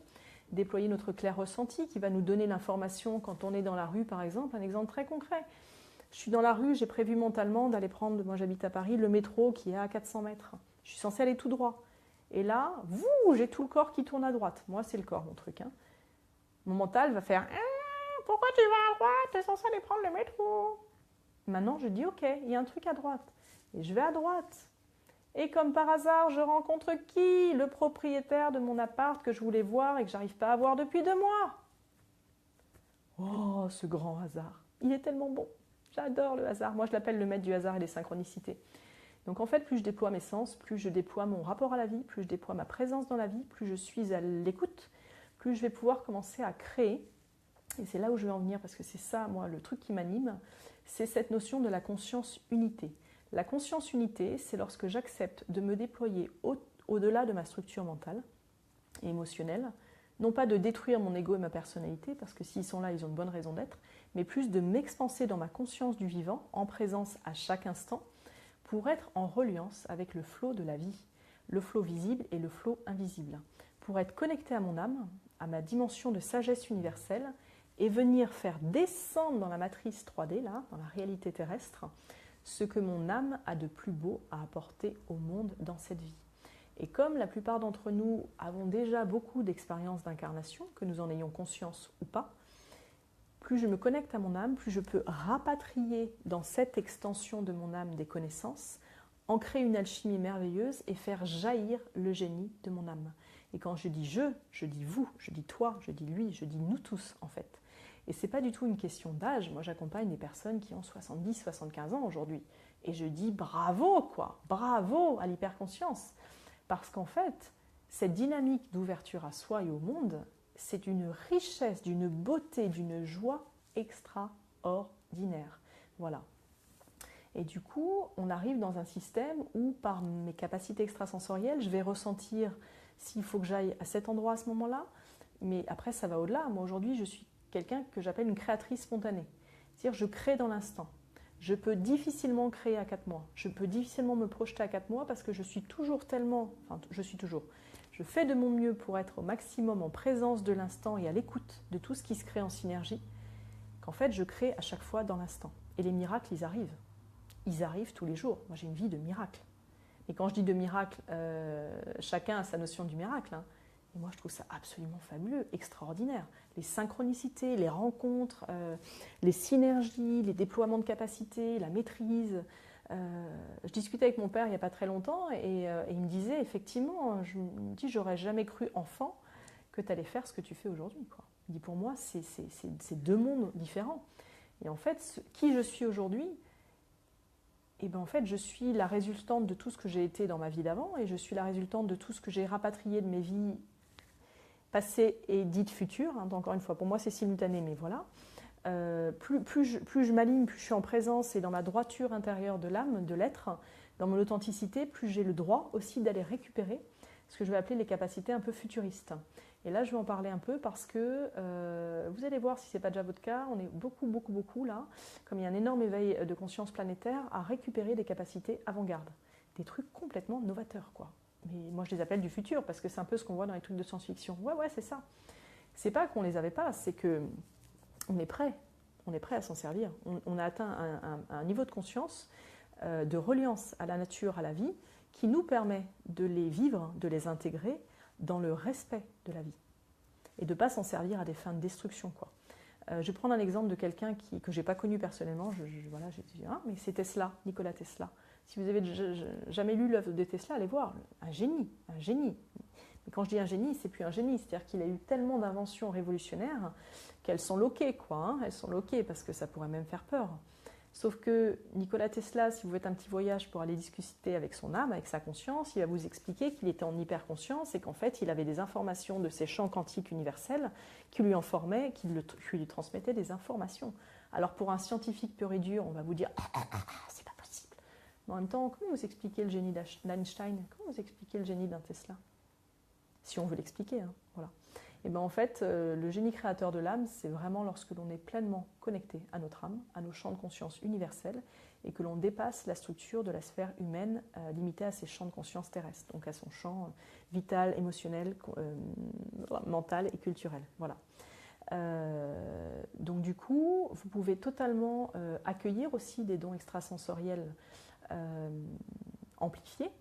déployer notre clair ressenti qui va nous donner l'information quand on est dans la rue, par exemple. Un exemple très concret. Je suis dans la rue, j'ai prévu mentalement d'aller prendre, moi j'habite à Paris, le métro qui est à 400 mètres. Je suis censée aller tout droit. Et là, j'ai tout le corps qui tourne à droite. Moi, c'est le corps, mon truc. Hein. Mon mental va faire « Pourquoi tu vas à droite? Tu es censé aller prendre le métro. » Maintenant, je dis « Ok, il y a un truc à droite. » Et je vais à droite. Et comme par hasard, je rencontre qui? Le propriétaire de mon appart que je voulais voir et que j'arrive pas à voir depuis 2 mois. Oh, ce grand hasard. Il est tellement bon. J'adore le hasard. Moi, je l'appelle le maître du hasard et des synchronicités. Donc en fait, plus je déploie mes sens, plus je déploie mon rapport à la vie, plus je déploie ma présence dans la vie, plus je suis à l'écoute, plus je vais pouvoir commencer à créer. Et c'est là où je vais en venir, parce que c'est ça, moi, le truc qui m'anime, c'est cette notion de la conscience unité. La conscience unité, c'est lorsque j'accepte de me déployer au-delà de ma structure mentale et émotionnelle, non pas de détruire mon ego et ma personnalité, parce que s'ils sont là, ils ont une bonne raison d'être, mais plus de m'expanser dans ma conscience du vivant, en présence à chaque instant, pour être en reliance avec le flot de la vie, le flot visible et le flot invisible, pour être connecté à mon âme, à ma dimension de sagesse universelle, et venir faire descendre dans la matrice 3D, là, dans la réalité terrestre, ce que mon âme a de plus beau à apporter au monde dans cette vie. Et comme la plupart d'entre nous avons déjà beaucoup d'expériences d'incarnation, que nous en ayons conscience ou pas, plus je me connecte à mon âme, plus je peux rapatrier dans cette extension de mon âme des connaissances, en créer une alchimie merveilleuse et faire jaillir le génie de mon âme. Et quand je dis je dis vous, je dis toi, je dis lui, je dis nous tous en fait. Et ce n'est pas du tout une question d'âge. Moi, j'accompagne des personnes qui ont 70, 75 ans aujourd'hui. Et je dis bravo, quoi, bravo à l'hyperconscience. Parce qu'en fait, cette dynamique d'ouverture à soi et au monde, c'est une richesse, d'une beauté, d'une joie extraordinaire. Voilà. Et du coup, on arrive dans un système où, par mes capacités extrasensorielles, je vais ressentir s'il faut que j'aille à cet endroit à ce moment-là. Mais après, ça va au-delà. Moi, aujourd'hui, je suis quelqu'un que j'appelle une créatrice spontanée. C'est-à-dire, je crée dans l'instant. Je peux difficilement créer à 4 mois. Je peux difficilement me projeter à 4 mois parce que je suis toujours tellement... Enfin, je fais de mon mieux pour être au maximum en présence de l'instant et à l'écoute de tout ce qui se crée en synergie, qu'en fait, je crée à chaque fois dans l'instant. Et les miracles, ils arrivent. Ils arrivent tous les jours. Moi, j'ai une vie de miracle. Et quand je dis de miracle, chacun a sa notion du miracle. Hein. Et moi, je trouve ça absolument fabuleux, extraordinaire. Les synchronicités, les rencontres, les synergies, les déploiements de capacités, la maîtrise. Je discutais avec mon père il n'y a pas très longtemps et il me disait, effectivement, j'aurais jamais cru enfant que tu allais faire ce que tu fais aujourd'hui. Quoi. Il dit, pour moi, c'est 2 mondes différents. Et en fait, qui je suis aujourd'hui, et ben en fait, je suis la résultante de tout ce que j'ai été dans ma vie d'avant et je suis la résultante de tout ce que j'ai rapatrié de mes vies passées et dites futures. Hein. Encore une fois, pour moi, c'est simultané, mais voilà. Plus je m'aligne, plus je suis en présence et dans ma droiture intérieure de l'âme, de l'être, dans mon authenticité, plus j'ai le droit aussi d'aller récupérer ce que je vais appeler les capacités un peu futuristes. Et là, je vais en parler un peu parce que vous allez voir, si ce n'est pas déjà votre cas, on est beaucoup là, comme il y a un énorme éveil de conscience planétaire, à récupérer des capacités avant-garde. Des trucs complètement novateurs, quoi. Mais moi, je les appelle du futur parce que c'est un peu ce qu'on voit dans les trucs de science-fiction. Ouais, c'est ça. C'est pas qu'on les avait pas, c'est que on est prêt. On est prêt à s'en servir. On a atteint un niveau de conscience, de reliance à la nature, à la vie, qui nous permet de les vivre, de les intégrer dans le respect de la vie et de ne pas s'en servir à des fins de destruction, quoi. Je vais prendre un exemple de quelqu'un que je n'ai pas connu personnellement. Voilà, j'ai dit, mais c'est Tesla, Nikola Tesla. Si vous avez jamais lu l'œuvre de Tesla, allez voir. Un génie, un génie. Mais quand je dis un génie, c'est plus un génie. C'est-à-dire qu'il a eu tellement d'inventions révolutionnaires qu'elles sont loquées, quoi. Hein. Elles sont loquées parce que ça pourrait même faire peur. Sauf que Nikola Tesla, si vous faites un petit voyage pour aller discuter avec son âme, avec sa conscience, il va vous expliquer qu'il était en hyperconscience et qu'en fait, il avait des informations de ces champs quantiques universels qui lui informaient, qui lui transmettaient des informations. Alors pour un scientifique pur et dur, on va vous dire « c'est pas possible ». Mais en même temps, comment vous expliquez le génie d'Einstein? Comment vous expliquez le génie d'un Tesla? Si on veut l'expliquer, hein, voilà. Et bien en fait, le génie créateur de l'âme, c'est vraiment lorsque l'on est pleinement connecté à notre âme, à nos champs de conscience universels, et que l'on dépasse la structure de la sphère humaine limitée à ses champs de conscience terrestres, donc à son champ vital, émotionnel, mental et culturel. Voilà. Donc du coup, vous pouvez totalement accueillir aussi des dons extrasensoriels amplifiés.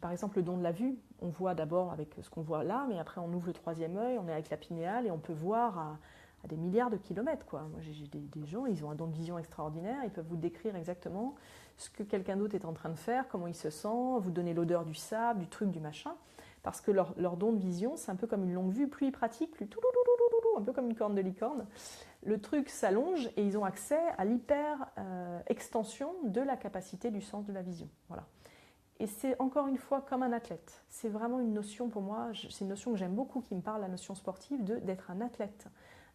Par exemple, le don de la vue, on voit d'abord avec ce qu'on voit là, mais après on ouvre le troisième œil, on est avec la pinéale et on peut voir à des milliards de kilomètres, quoi. Moi, j'ai des gens, ils ont un don de vision extraordinaire, ils peuvent vous décrire exactement ce que quelqu'un d'autre est en train de faire, comment il se sent, vous donner l'odeur du sable, du truc, du machin, parce que leur don de vision, c'est un peu comme une longue vue, plus ils pratiquent, plus un peu comme une corne de licorne. Le truc s'allonge et ils ont accès à l'hyper-extension de la capacité du sens de la vision. Voilà. Et c'est encore une fois comme un athlète. C'est vraiment une notion pour moi, c'est une notion que j'aime beaucoup, qui me parle, la notion sportive, d'être un athlète.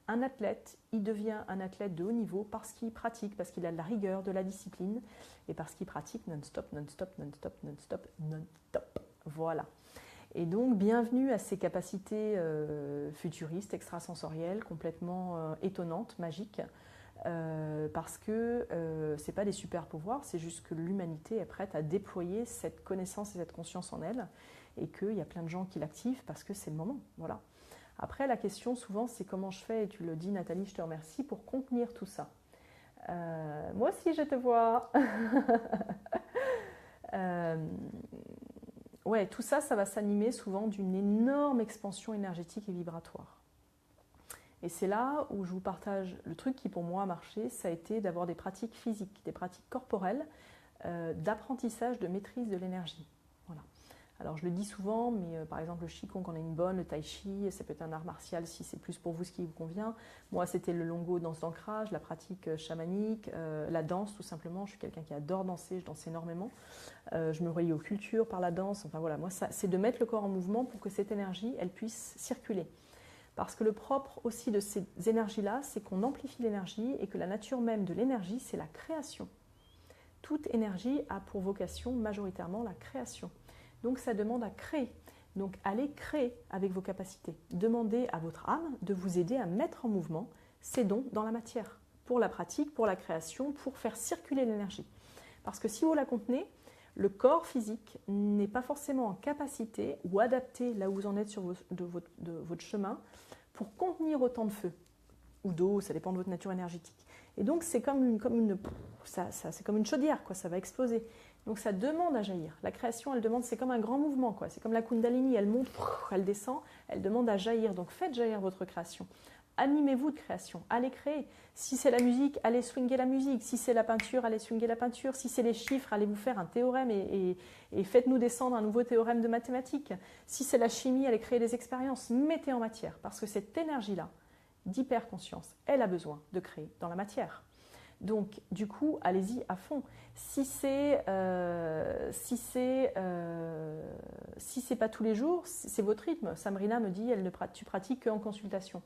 Un athlète, il devient un athlète de haut niveau parce qu'il pratique, parce qu'il a de la rigueur, de la discipline, et parce qu'il pratique non-stop, non-stop, non-stop, non-stop, non-stop. Voilà. Et donc, bienvenue à ces capacités futuristes, extrasensorielles, complètement étonnantes, magiques, parce que ce n'est pas des super pouvoirs, c'est juste que l'humanité est prête à déployer cette connaissance et cette conscience en elle, et qu'il y a plein de gens qui l'activent parce que c'est le moment. Voilà. Après, la question souvent, c'est comment je fais, et tu le dis Nathalie, je te remercie, pour contenir tout ça. Moi aussi, je te vois. Ouais, tout ça, ça va s'animer souvent d'une énorme expansion énergétique et vibratoire. Et c'est là où je vous partage le truc qui pour moi a marché, ça a été d'avoir des pratiques physiques, des pratiques corporelles, d'apprentissage, de maîtrise de l'énergie. Voilà. Alors je le dis souvent, mais par exemple le Qigong quand on a une bonne, le Tai Chi, ça peut être un art martial si c'est plus pour vous ce qui vous convient. Moi c'était le Longo, danse d'ancrage, la pratique chamanique, la danse tout simplement. Je suis quelqu'un qui adore danser, je danse énormément. Je me relie aux cultures par la danse. Enfin voilà, moi c'est de mettre le corps en mouvement pour que cette énergie, elle puisse circuler. Parce que le propre aussi de ces énergies-là, c'est qu'on amplifie l'énergie et que la nature même de l'énergie, c'est la création. Toute énergie a pour vocation majoritairement la création. Donc ça demande à créer. Donc allez créer avec vos capacités. Demandez à votre âme de vous aider à mettre en mouvement ces dons dans la matière, pour la pratique, pour la création, pour faire circuler l'énergie. Parce que si vous la contenez, le corps physique n'est pas forcément en capacité ou adapté là où vous en êtes sur votre chemin pour contenir autant de feu ou d'eau, ça dépend de votre nature énergétique. Et donc c'est comme une chaudière, quoi, ça va exploser. Donc ça demande à jaillir. La création, elle demande, c'est comme un grand mouvement, quoi. C'est comme la Kundalini, elle monte, elle descend, elle demande à jaillir. Donc faites jaillir votre création. Animez-vous de création, allez créer. Si c'est la musique, allez swinger la musique. Si c'est la peinture, allez swinger la peinture. Si c'est les chiffres, allez vous faire un théorème et faites-nous descendre un nouveau théorème de mathématiques. Si c'est la chimie, allez créer des expériences. Mettez en matière, parce que cette énergie-là, d'hyperconscience, elle a besoin de créer dans la matière. Donc, du coup, allez-y à fond. Si c'est pas tous les jours, c'est votre rythme. Samrina me dit, tu pratiques qu'en consultation.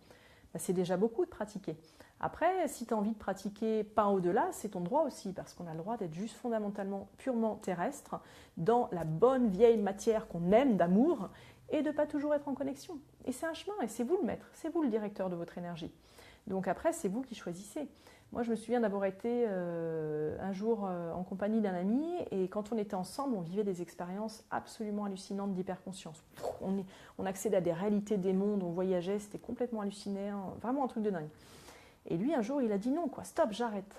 Ben, c'est déjà beaucoup de pratiquer. Après, si tu as envie de pratiquer pas au-delà, c'est ton droit aussi, parce qu'on a le droit d'être juste fondamentalement, purement terrestre, dans la bonne vieille matière qu'on aime d'amour, et de ne pas toujours être en connexion. Et c'est un chemin, et c'est vous le maître, c'est vous le directeur de votre énergie. Donc après, c'est vous qui choisissez. Moi, je me souviens d'avoir été un jour en compagnie d'un ami, et quand on était ensemble, on vivait des expériences absolument hallucinantes d'hyperconscience. On accédait à des réalités des mondes, on voyageait, c'était complètement hallucinant, vraiment un truc de dingue. Et lui, un jour, il a dit non, quoi, stop, j'arrête.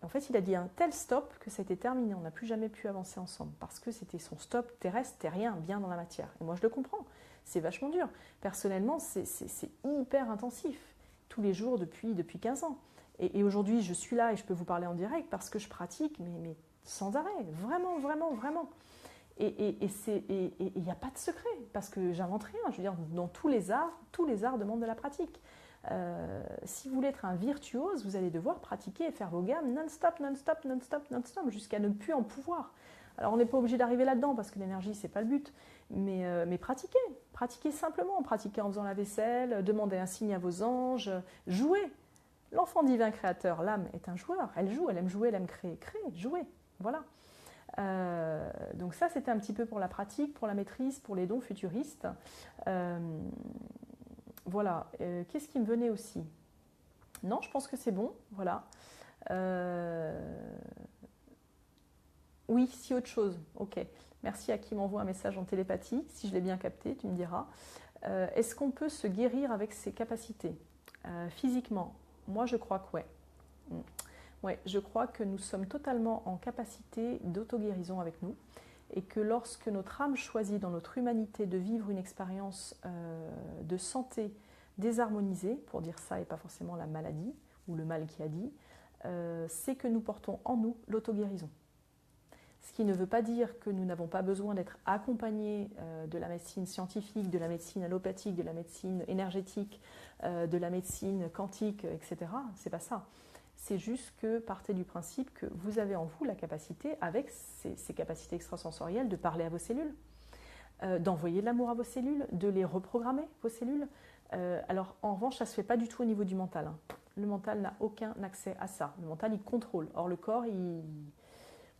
En fait, il a dit un tel stop que ça a été terminé. On n'a plus jamais pu avancer ensemble parce que c'était son stop terrestre, terrien, bien dans la matière. Et moi, je le comprends. C'est vachement dur. Personnellement, c'est hyper intensif. Tous les jours depuis 15 ans. Et aujourd'hui, je suis là et je peux vous parler en direct parce que je pratique, mais sans arrêt. Vraiment, vraiment, vraiment. Et il n'y a pas de secret parce que j'invente rien. Je veux dire, dans tous les arts demandent de la pratique. Si vous voulez être un virtuose, vous allez devoir pratiquer et faire vos gammes non-stop, non-stop, non-stop, non-stop, jusqu'à ne plus en pouvoir. Alors on n'est pas obligé d'arriver là-dedans parce que l'énergie, c'est pas le but, mais pratiquez. Pratiquez simplement, pratiquez en faisant la vaisselle, demandez un signe à vos anges, jouez. L'enfant divin créateur, l'âme, est un joueur. Elle joue, elle aime jouer, elle aime créer, jouer. Voilà. Donc ça, c'était un petit peu pour la pratique, pour la maîtrise, pour les dons futuristes. Voilà. Qu'est-ce qui me venait aussi? Non, je pense que c'est bon. Voilà. Oui, si autre chose. Ok. Merci à qui m'envoie un message en télépathie. Si je l'ai bien capté, tu me diras. Est-ce qu'on peut se guérir avec ses capacités physiquement? Moi, je crois que ouais. Ouais, je crois que nous sommes totalement en capacité d'auto-guérison avec nous et que lorsque notre âme choisit dans notre humanité de vivre une expérience de santé désharmonisée, pour dire ça et pas forcément la maladie ou le mal qui a dit, c'est que nous portons en nous l'auto-guérison. Ce qui ne veut pas dire que nous n'avons pas besoin d'être accompagnés de la médecine scientifique, de la médecine allopathique, de la médecine énergétique, de la médecine quantique, etc. C'est pas ça. C'est juste que partez du principe que vous avez en vous la capacité, avec ces capacités extrasensorielles, de parler à vos cellules, d'envoyer de l'amour à vos cellules, de les reprogrammer, vos cellules. Alors en revanche, ça ne se fait pas du tout au niveau du mental. Hein. Le mental n'a aucun accès à ça. Le mental, il contrôle. Or le corps, vous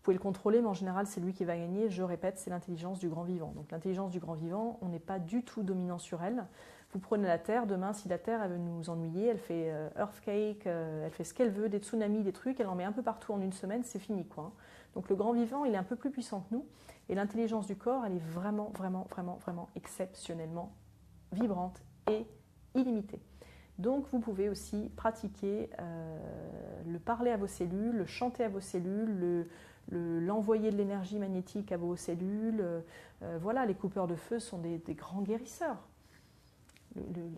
pouvez le contrôler, mais en général, c'est lui qui va gagner. Je répète, c'est l'intelligence du grand vivant. Donc l'intelligence du grand vivant, on n'est pas du tout dominant sur elle. Vous prenez la Terre, demain, si la Terre elle veut nous ennuyer, elle fait earthquake, elle fait ce qu'elle veut, des tsunamis, des trucs, elle en met un peu partout en une semaine, c'est fini, quoi. Donc le grand vivant, il est un peu plus puissant que nous, et l'intelligence du corps, elle est vraiment, vraiment, vraiment, vraiment exceptionnellement vibrante et illimitée. Donc vous pouvez aussi pratiquer le parler à vos cellules, le chanter à vos cellules, l'envoyer de l'énergie magnétique à vos cellules. Voilà, les coupeurs de feu sont des grands guérisseurs.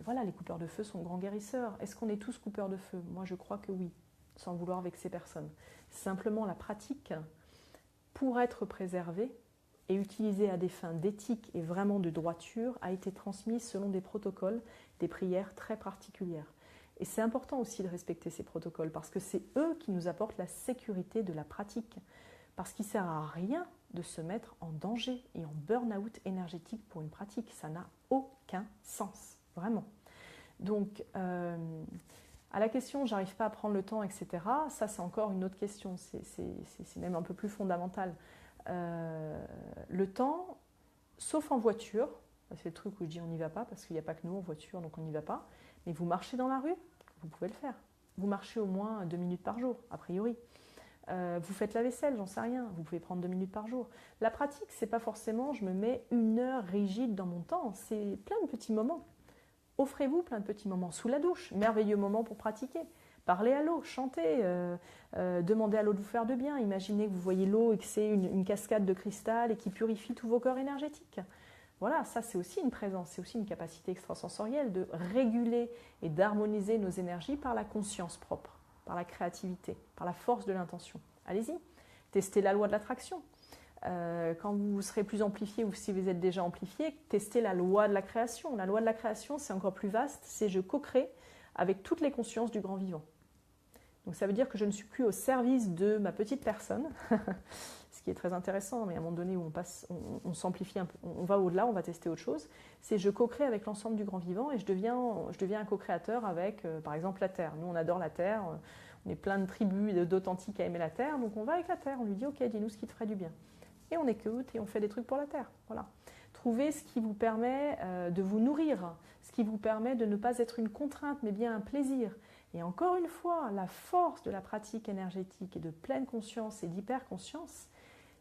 Voilà, les coupeurs de feu sont grands guérisseurs. Est-ce qu'on est tous coupeurs de feu? Moi, je crois que oui, sans vouloir vexer personne. Simplement, la pratique, pour être préservée et utilisée à des fins d'éthique et vraiment de droiture, a été transmise selon des protocoles, des prières très particulières. Et c'est important aussi de respecter ces protocoles parce que c'est eux qui nous apportent la sécurité de la pratique. Parce qu'il ne sert à rien de se mettre en danger et en burn-out énergétique pour une pratique. Ça n'a aucun sens, vraiment. Donc, à la question « j'arrive pas à prendre le temps », etc., ça c'est encore une autre question, c'est même un peu plus fondamental. Le temps, sauf en voiture, c'est le truc où je dis on n'y va pas, parce qu'il n'y a pas que nous en voiture, donc on n'y va pas, mais vous marchez dans la rue, vous pouvez le faire. Vous marchez au moins 2 minutes par jour, a priori. Vous faites la vaisselle, j'en sais rien, vous pouvez prendre 2 minutes par jour. La pratique, c'est pas forcément je me mets 1 heure rigide dans mon temps, c'est plein de petits moments. Offrez-vous plein de petits moments sous la douche, merveilleux moment pour pratiquer. Parlez à l'eau, chantez, demandez à l'eau de vous faire de bien. Imaginez que vous voyez l'eau et que c'est une cascade de cristal et qui purifie tous vos corps énergétiques. Voilà, ça c'est aussi une présence, c'est aussi une capacité extrasensorielle de réguler et d'harmoniser nos énergies par la conscience propre, par la créativité, par la force de l'intention. Allez-y, testez la loi de l'attraction. Quand vous serez plus amplifié ou si vous êtes déjà amplifié, testez la loi de la création. La loi de la création, c'est encore plus vaste, c'est je co-crée avec toutes les consciences du grand vivant. Donc ça veut dire que je ne suis plus au service de ma petite personne, ce qui est très intéressant, mais à un moment donné où on s'amplifie un peu, on va au-delà, on va tester autre chose, c'est je co-crée avec l'ensemble du grand vivant et je deviens un co-créateur avec, par exemple, la Terre. Nous, on adore la Terre, on est plein de tribus d'authentiques à aimer la Terre, donc on va avec la Terre, on lui dit « Ok, dis-nous ce qui te ferait du bien ». Et on écoute et on fait des trucs pour la Terre. Voilà. Trouvez ce qui vous permet de vous nourrir, ce qui vous permet de ne pas être une contrainte, mais bien un plaisir. Et encore une fois, la force de la pratique énergétique et de pleine conscience et d'hyper-conscience,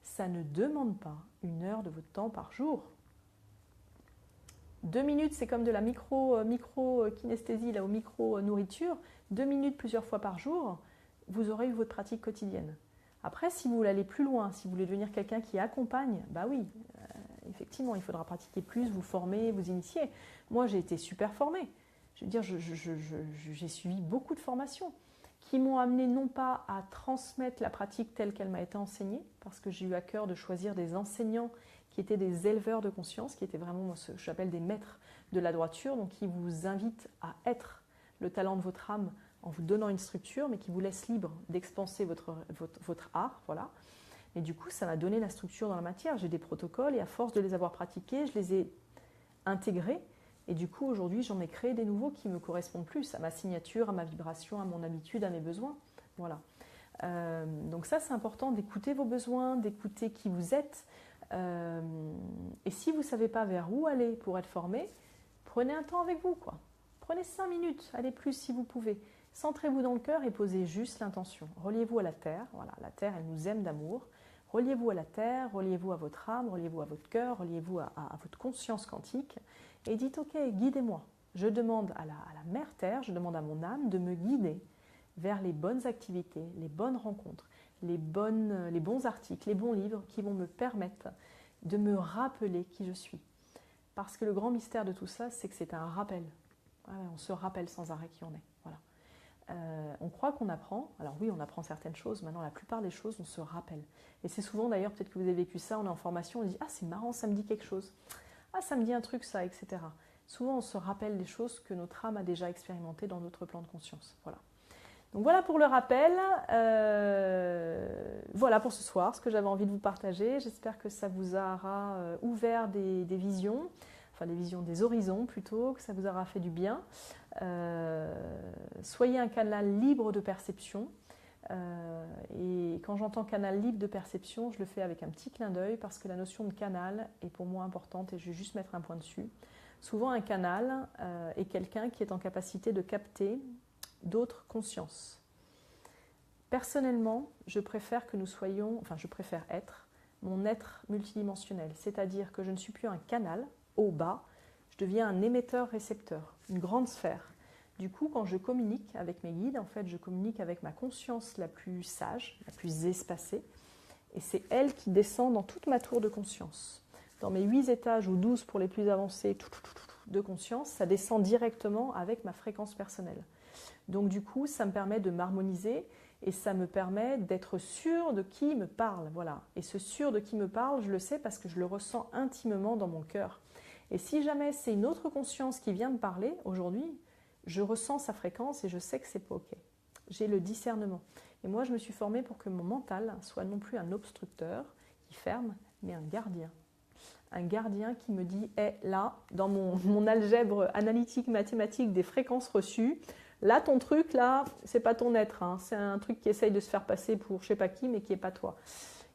ça ne demande pas 1 heure de votre temps par jour. 2 minutes, c'est comme de la micro-kinesthésie, là, ou micro-nourriture. 2 minutes plusieurs fois par jour, vous aurez eu votre pratique quotidienne. Après, si vous voulez aller plus loin, si vous voulez devenir quelqu'un qui accompagne, bah oui, effectivement, il faudra pratiquer plus, vous former, vous initier. Moi, j'ai été super formée. Je veux dire, j'ai suivi beaucoup de formations qui m'ont amené non pas à transmettre la pratique telle qu'elle m'a été enseignée, parce que j'ai eu à cœur de choisir des enseignants qui étaient des éleveurs de conscience, qui étaient vraiment ce que j'appelle des maîtres de la droiture, donc qui vous invitent à être le talent de votre âme en vous donnant une structure, mais qui vous laisse libre d'expanser votre art. Voilà. Et du coup, ça m'a donné la structure dans la matière. J'ai des protocoles et à force de les avoir pratiqués, je les ai intégrés. Et du coup, aujourd'hui, j'en ai créé des nouveaux qui me correspondent plus à ma signature, à ma vibration, à mon habitude, à mes besoins. Voilà. Donc ça, c'est important d'écouter vos besoins, d'écouter qui vous êtes. Et si vous ne savez pas vers où aller pour être formé, prenez un temps avec vous, quoi. Prenez 5 minutes, allez plus si vous pouvez. Centrez-vous dans le cœur et posez juste l'intention. Reliez-vous à la terre. Voilà, la terre, elle nous aime d'amour. Reliez-vous à la terre, reliez-vous à votre âme, reliez-vous à votre cœur, reliez-vous à votre conscience quantique. Et dites, ok, guidez-moi. Je demande à la mère terre, je demande à mon âme de me guider vers les bonnes activités, les bonnes rencontres, les bons articles, les bons livres qui vont me permettre de me rappeler qui je suis. Parce que le grand mystère de tout ça, c'est que c'est un rappel. Ouais, on se rappelle sans arrêt qui on est. Voilà. On croit qu'on apprend. Alors oui, on apprend certaines choses. Maintenant, la plupart des choses, on se rappelle. Et c'est souvent, d'ailleurs, peut-être que vous avez vécu ça, on est en formation, on dit « Ah, c'est marrant, ça me dit quelque chose. Ah, ça me dit un truc, ça, etc. » Souvent, on se rappelle des choses que notre âme a déjà expérimentées dans d'autres plans de conscience. Voilà. Donc voilà pour le rappel. Voilà pour ce soir, ce que j'avais envie de vous partager. J'espère que ça vous aura ouvert des visions, enfin des visions, des horizons plutôt, que ça vous aura fait du bien. Soyez un canal libre de perception. Et quand j'entends canal libre de perception, je le fais avec un petit clin d'œil parce que la notion de canal est pour moi importante et je vais juste mettre un point dessus. Souvent, un canal est quelqu'un qui est en capacité de capter d'autres consciences. Personnellement, je préfère que nous soyons, enfin je préfère être mon être multidimensionnel, c'est-à-dire que je ne suis plus un canal, haut, bas, je deviens un émetteur-récepteur, une grande sphère. Du coup, quand je communique avec mes guides, en fait, je communique avec ma conscience la plus sage, la plus espacée, et c'est elle qui descend dans toute ma tour de conscience. Dans mes 8 étages ou 12 pour les plus avancés de conscience, ça descend directement avec ma fréquence personnelle. Donc du coup, ça me permet de m'harmoniser et ça me permet d'être sûr de qui me parle. Voilà. Et ce sûr de qui me parle, je le sais parce que je le ressens intimement dans mon cœur. Et si jamais c'est une autre conscience qui vient me parler aujourd'hui, je ressens sa fréquence et je sais que c'est pas OK. J'ai le discernement. Et moi, je me suis formée pour que mon mental soit non plus un obstructeur qui ferme, mais un gardien. Un gardien qui me dit « là, dans mon algèbre analytique mathématique des fréquences reçues, là, ton truc, là, c'est pas ton être. Hein. C'est un truc qui essaye de se faire passer pour je sais pas qui, mais qui n'est pas toi. »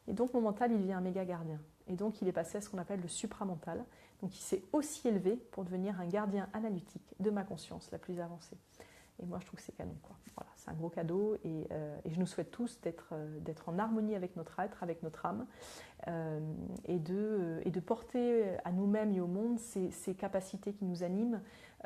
Et donc, mon mental, il devient un méga gardien. Et donc, il est passé à ce qu'on appelle le supramental. Donc, il s'est aussi élevé pour devenir un gardien analytique de ma conscience la plus avancée. Et moi, je trouve que c'est canon, quoi. Voilà, c'est un gros cadeau et je nous souhaite tous d'être en harmonie avec notre être, avec notre âme et de porter à nous-mêmes et au monde ces capacités qui nous animent,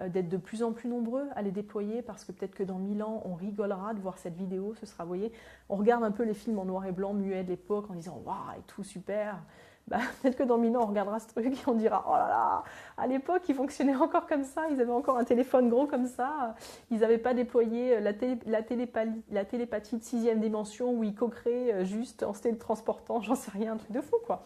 d'être de plus en plus nombreux à les déployer parce que peut-être que dans 1000 ans, on rigolera de voir cette vidéo. Ce sera, vous voyez, on regarde un peu les films en noir et blanc, muets de l'époque en disant « waouh, et tout super !» Bah, peut-être que dans 1000 ans, on regardera ce truc et on dira « oh là là, à l'époque, ils fonctionnaient encore comme ça, ils avaient encore un téléphone gros comme ça, ils n'avaient pas déployé la télépathie de 6e dimension où ils coqueraient juste en se télétransportant, j'en sais rien, un truc de fou, quoi.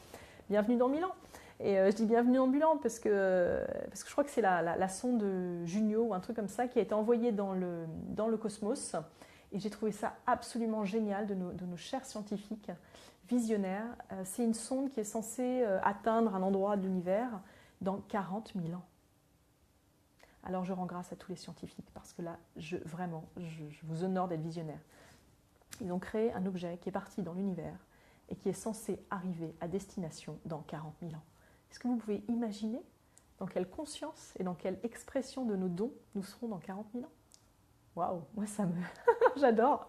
Bienvenue dans 1000 ans. » Et je dis bienvenue ambulante parce que je crois que c'est la sonde Junio ou un truc comme ça qui a été envoyée dans le cosmos. Et j'ai trouvé ça absolument génial de nos chers scientifiques visionnaires. C'est une sonde qui est censée atteindre un endroit de l'univers dans 40 000 ans. Alors je rends grâce à tous les scientifiques parce que là, je vous honore d'être visionnaire. Ils ont créé un objet qui est parti dans l'univers et qui est censé arriver à destination dans 40 000 ans. Est-ce que vous pouvez imaginer dans quelle conscience et dans quelle expression de nos dons nous serons dans 40 000 ans? Waouh, moi ça me... J'adore.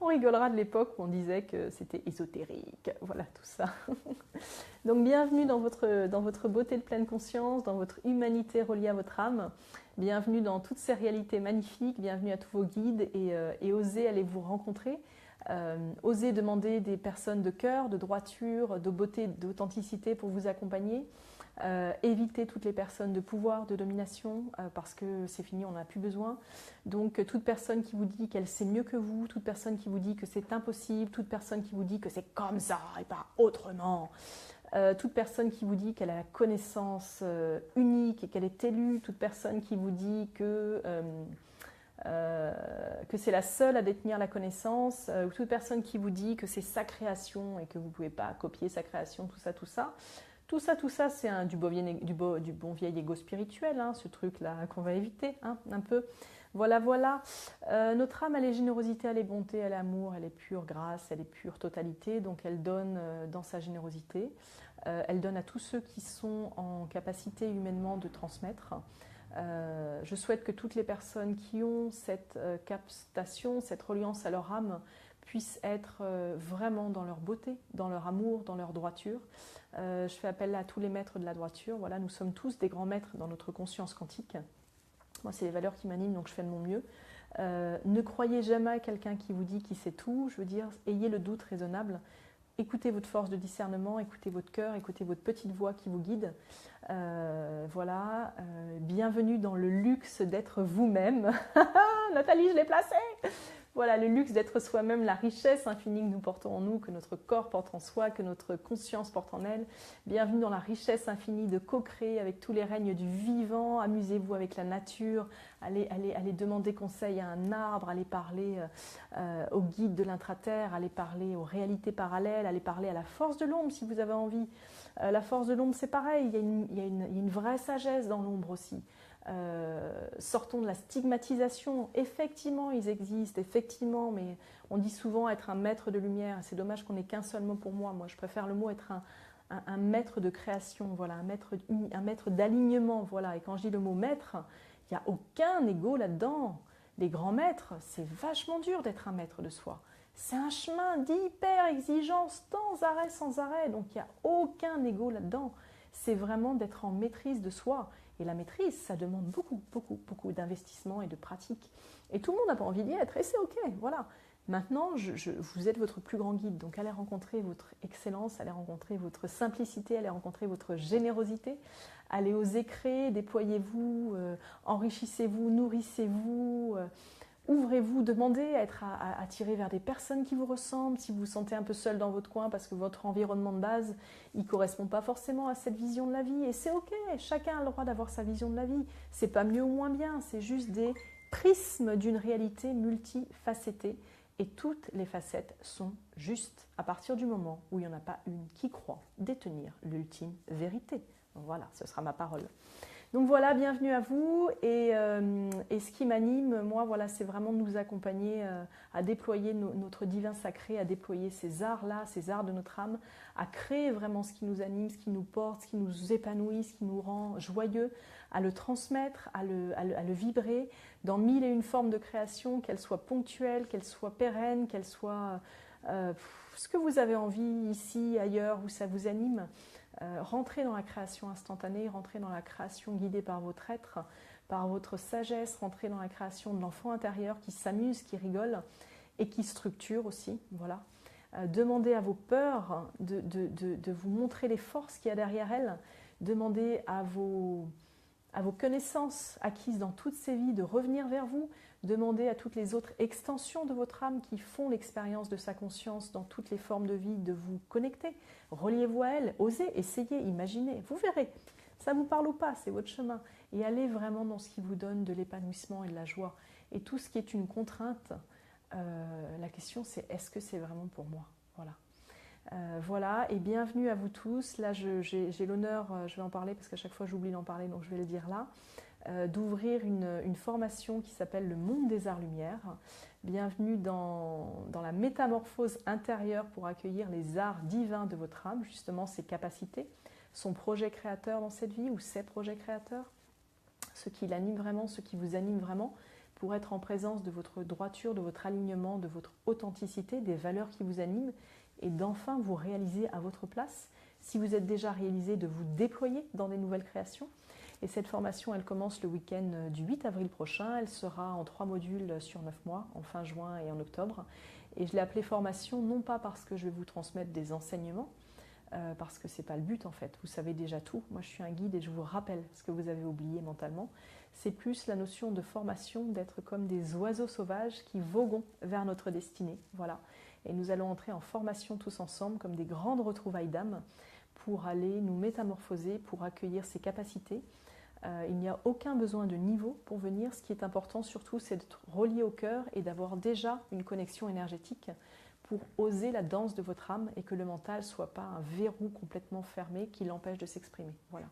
On rigolera de l'époque où on disait que c'était ésotérique, voilà tout ça. Donc bienvenue dans votre beauté de pleine conscience, dans votre humanité reliée à votre âme. Bienvenue dans toutes ces réalités magnifiques, bienvenue à tous vos guides et osez aller vous rencontrer. Osez demander des personnes de cœur, de droiture, de beauté, d'authenticité pour vous accompagner. Évitez toutes les personnes de pouvoir, de domination, parce que c'est fini, on n'en a plus besoin. Donc toute personne qui vous dit qu'elle sait mieux que vous, toute personne qui vous dit que c'est impossible, toute personne qui vous dit que c'est comme ça et pas autrement, toute personne qui vous dit qu'elle a la connaissance unique et qu'elle est élue, toute personne qui vous dit que c'est la seule à détenir la connaissance, ou toute personne qui vous dit que c'est sa création et que vous ne pouvez pas copier sa création, tout ça, tout ça, c'est du bon vieil ego spirituel, hein, ce truc-là qu'on va éviter, hein, un peu. Voilà. Notre âme, elle est générosité, elle est bonté, elle est amour, elle est pure grâce, elle est pure totalité. Donc elle donne dans sa générosité. Elle donne à tous ceux qui sont en capacité humainement de transmettre. Je souhaite que toutes les personnes qui ont cette captation, cette reliance à leur âme, puissent être vraiment dans leur beauté, dans leur amour, dans leur droiture. Je fais appel à tous les maîtres de la droiture. Voilà, nous sommes tous des grands maîtres dans notre conscience quantique. Moi, c'est les valeurs qui m'animent, donc je fais de mon mieux. Ne croyez jamais à quelqu'un qui vous dit qu'il sait tout. Je veux dire, ayez le doute raisonnable. Écoutez votre force de discernement, écoutez votre cœur, écoutez votre petite voix qui vous guide. Bienvenue dans le luxe d'être vous-même. Nathalie, je l'ai placée. Voilà, le luxe d'être soi-même, la richesse infinie que nous portons en nous, que notre corps porte en soi, que notre conscience porte en elle. Bienvenue dans la richesse infinie de co-créer avec tous les règnes du vivant. Amusez-vous avec la nature, allez demander conseil à un arbre, allez parler au guide de l'intraterre, allez parler aux réalités parallèles, allez parler à la force de l'ombre si vous avez envie. La force de l'ombre, c'est pareil, il y a une vraie sagesse dans l'ombre aussi. Sortons de la stigmatisation. Effectivement, ils existent, effectivement, mais on dit souvent être un maître de lumière. C'est dommage qu'on n'ait qu'un seul mot pour moi. Moi, je préfère le mot être un maître de création, voilà, un maître d'alignement. Voilà. Et quand je dis le mot maître, il n'y a aucun ego là-dedans. Les grands maîtres, c'est vachement dur d'être un maître de soi. C'est un chemin d'hyper exigence sans arrêt. Donc, il n'y a aucun ego là-dedans. C'est vraiment d'être en maîtrise de soi. Et la maîtrise, ça demande beaucoup d'investissement et de pratique. Et tout le monde n'a pas envie d'y être, et c'est ok, voilà. Maintenant, vous êtes votre plus grand guide, donc allez rencontrer votre excellence, allez rencontrer votre simplicité, allez rencontrer votre générosité, allez oser créer, déployez-vous, enrichissez-vous, nourrissez-vous, ouvrez-vous, demandez à être attiré vers des personnes qui vous ressemblent. Si vous vous sentez un peu seul dans votre coin parce que votre environnement de base, il ne correspond pas forcément à cette vision de la vie. Et c'est ok, chacun a le droit d'avoir sa vision de la vie. C'est pas mieux ou moins bien, c'est juste des prismes d'une réalité multifacetée. Et toutes les facettes sont justes à partir du moment où il n'y en a pas une qui croit détenir l'ultime vérité. Donc voilà, ce sera ma parole. Donc voilà, bienvenue à vous et ce qui m'anime, moi, voilà, c'est vraiment de nous accompagner à déployer notre divin sacré, à déployer ces arts-là, ces arts de notre âme, à créer vraiment ce qui nous anime, ce qui nous porte, ce qui nous épanouit, ce qui nous rend joyeux, à le transmettre, à le vibrer dans mille et une formes de création, qu'elles soient ponctuelles, qu'elles soient pérennes, qu'elles soient ce que vous avez envie ici, ailleurs, où ça vous anime. Rentrez dans la création instantanée, rentrez dans la création guidée par votre être, par votre sagesse, rentrez dans la création de l'enfant intérieur qui s'amuse, qui rigole et qui structure aussi. Voilà. Demandez à vos peurs de vous montrer les forces qu'il y a derrière elles. Demandez à vos connaissances acquises dans toutes ces vies de revenir vers vous. Demandez à toutes les autres extensions de votre âme qui font l'expérience de sa conscience dans toutes les formes de vie de vous connecter. Reliez-vous à elle, osez, essayez, imaginez, vous verrez. Ça vous parle ou pas, c'est votre chemin. Et allez vraiment dans ce qui vous donne de l'épanouissement et de la joie. Et tout ce qui est une contrainte, la question c'est est-ce que c'est vraiment pour moi ? Voilà. Voilà, et bienvenue à vous tous. Là, j'ai l'honneur, je vais en parler parce qu'à chaque fois j'oublie d'en parler, donc je vais le dire là, d'ouvrir une formation qui s'appelle le Monde des Arts-Lumière. Bienvenue dans la métamorphose intérieure pour accueillir les arts divins de votre âme, justement ces capacités. son projet créateur dans cette vie ou ses projets créateurs, ce qui l'anime vraiment, ce qui vous anime vraiment, pour être en présence de votre droiture, de votre alignement, de votre authenticité, des valeurs qui vous animent, et d'enfin vous réaliser à votre place. Si vous êtes déjà réalisé, de vous déployer dans des nouvelles créations. Et cette formation, elle commence le week-end du 8 avril prochain. Elle sera en 3 modules sur 9 mois, en fin juin et en octobre. Et je l'ai appelée formation, non pas parce que je vais vous transmettre des enseignements, parce que ce n'est pas le but en fait. Vous savez déjà tout. Moi, je suis un guide et je vous rappelle ce que vous avez oublié mentalement. C'est plus la notion de formation, d'être comme des oiseaux sauvages qui voguent vers notre destinée. Voilà. Et nous allons entrer en formation tous ensemble, comme des grandes retrouvailles d'âme, pour aller nous métamorphoser, pour accueillir ces capacités. Il n'y a aucun besoin de niveau pour venir. Ce qui est important surtout, c'est d'être relié au cœur et d'avoir déjà une connexion énergétique pour oser la danse de votre âme et que le mental ne soit pas un verrou complètement fermé qui l'empêche de s'exprimer. Voilà.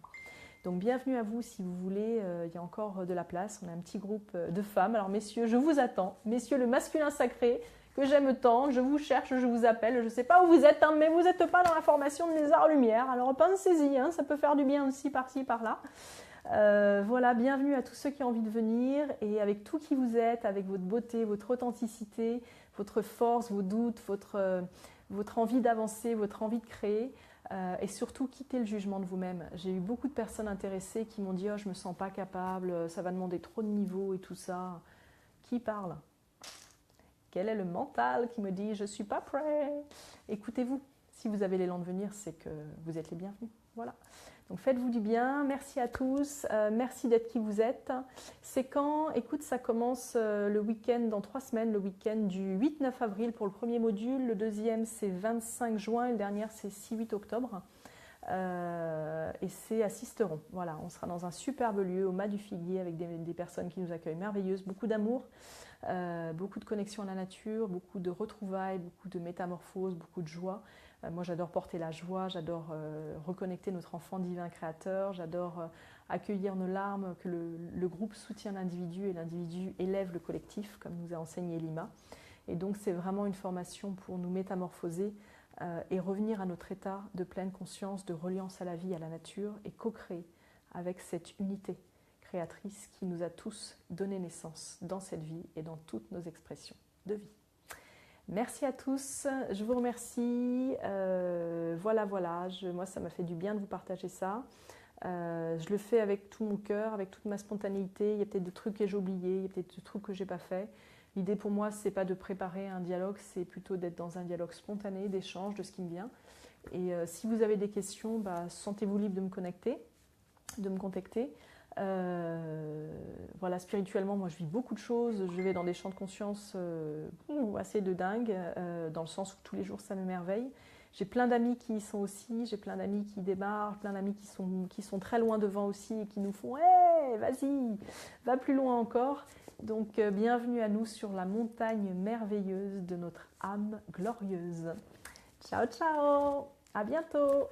Donc bienvenue à vous si vous voulez, il y a encore de la place. On a un petit groupe de femmes. Alors messieurs, je vous attends. Messieurs, le masculin sacré que j'aime tant, je vous cherche, je vous appelle. Je ne sais pas où vous êtes, hein, mais vous n'êtes pas dans la formation de mes arts-lumière. Alors pensez-y, hein, ça peut faire du bien aussi par-ci, par-là. Voilà, bienvenue à tous ceux qui ont envie de venir et avec tout qui vous êtes, avec votre beauté, votre authenticité, votre force, vos doutes, votre envie d'avancer, votre envie de créer et surtout quitter le jugement de vous-même. J'ai eu beaucoup de personnes intéressées qui m'ont dit « Oh, je ne me sens pas capable, ça va demander trop de niveau et tout ça. » Qui parle? Quel est le mental qui me dit « Je ne suis pas prêt ?» Écoutez-vous. Si vous avez l'élan de venir, c'est que vous êtes les bienvenus. Voilà. Donc faites-vous du bien, merci à tous, merci d'être qui vous êtes. C'est quand? Écoute, ça commence le week-end dans 3 semaines, le week-end du 8-9 avril pour le premier module, le deuxième c'est 25 juin et le dernier c'est 6-8 octobre. Et c'est à Sisteron. Voilà, on sera dans un superbe lieu au Mas du Figuier avec des personnes qui nous accueillent merveilleuses, beaucoup d'amour, beaucoup de connexion à la nature, beaucoup de retrouvailles, beaucoup de métamorphoses, beaucoup de joie. Moi, j'adore porter la joie, j'adore reconnecter notre enfant divin créateur, j'adore accueillir nos larmes, que le groupe soutient l'individu et l'individu élève le collectif, comme nous a enseigné Lima. Et donc, c'est vraiment une formation pour nous métamorphoser et revenir à notre état de pleine conscience, de reliance à la vie, à la nature et co-créer avec cette unité créatrice qui nous a tous donné naissance dans cette vie et dans toutes nos expressions de vie. Merci à tous, je vous remercie. Voilà, moi ça m'a fait du bien de vous partager ça. Je le fais avec tout mon cœur, avec toute ma spontanéité. Il y a peut-être des trucs que j'ai oubliés, il y a peut-être des trucs que je n'ai pas fait. L'idée pour moi, ce n'est pas de préparer un dialogue, c'est plutôt d'être dans un dialogue spontané, d'échange, de ce qui me vient. Et si vous avez des questions, sentez-vous libre de me connecter, de me contacter. Voilà, spirituellement, moi je vis beaucoup de choses, je vais dans des champs de conscience assez de dingue, dans le sens où tous les jours ça m'émerveille. J'ai plein d'amis qui y sont aussi, j'ai plein d'amis qui démarrent, plein d'amis qui sont très loin devant aussi et qui nous font hey, vas-y, va plus loin encore. Donc bienvenue à nous sur la montagne merveilleuse de notre âme glorieuse. Ciao, ciao, à bientôt.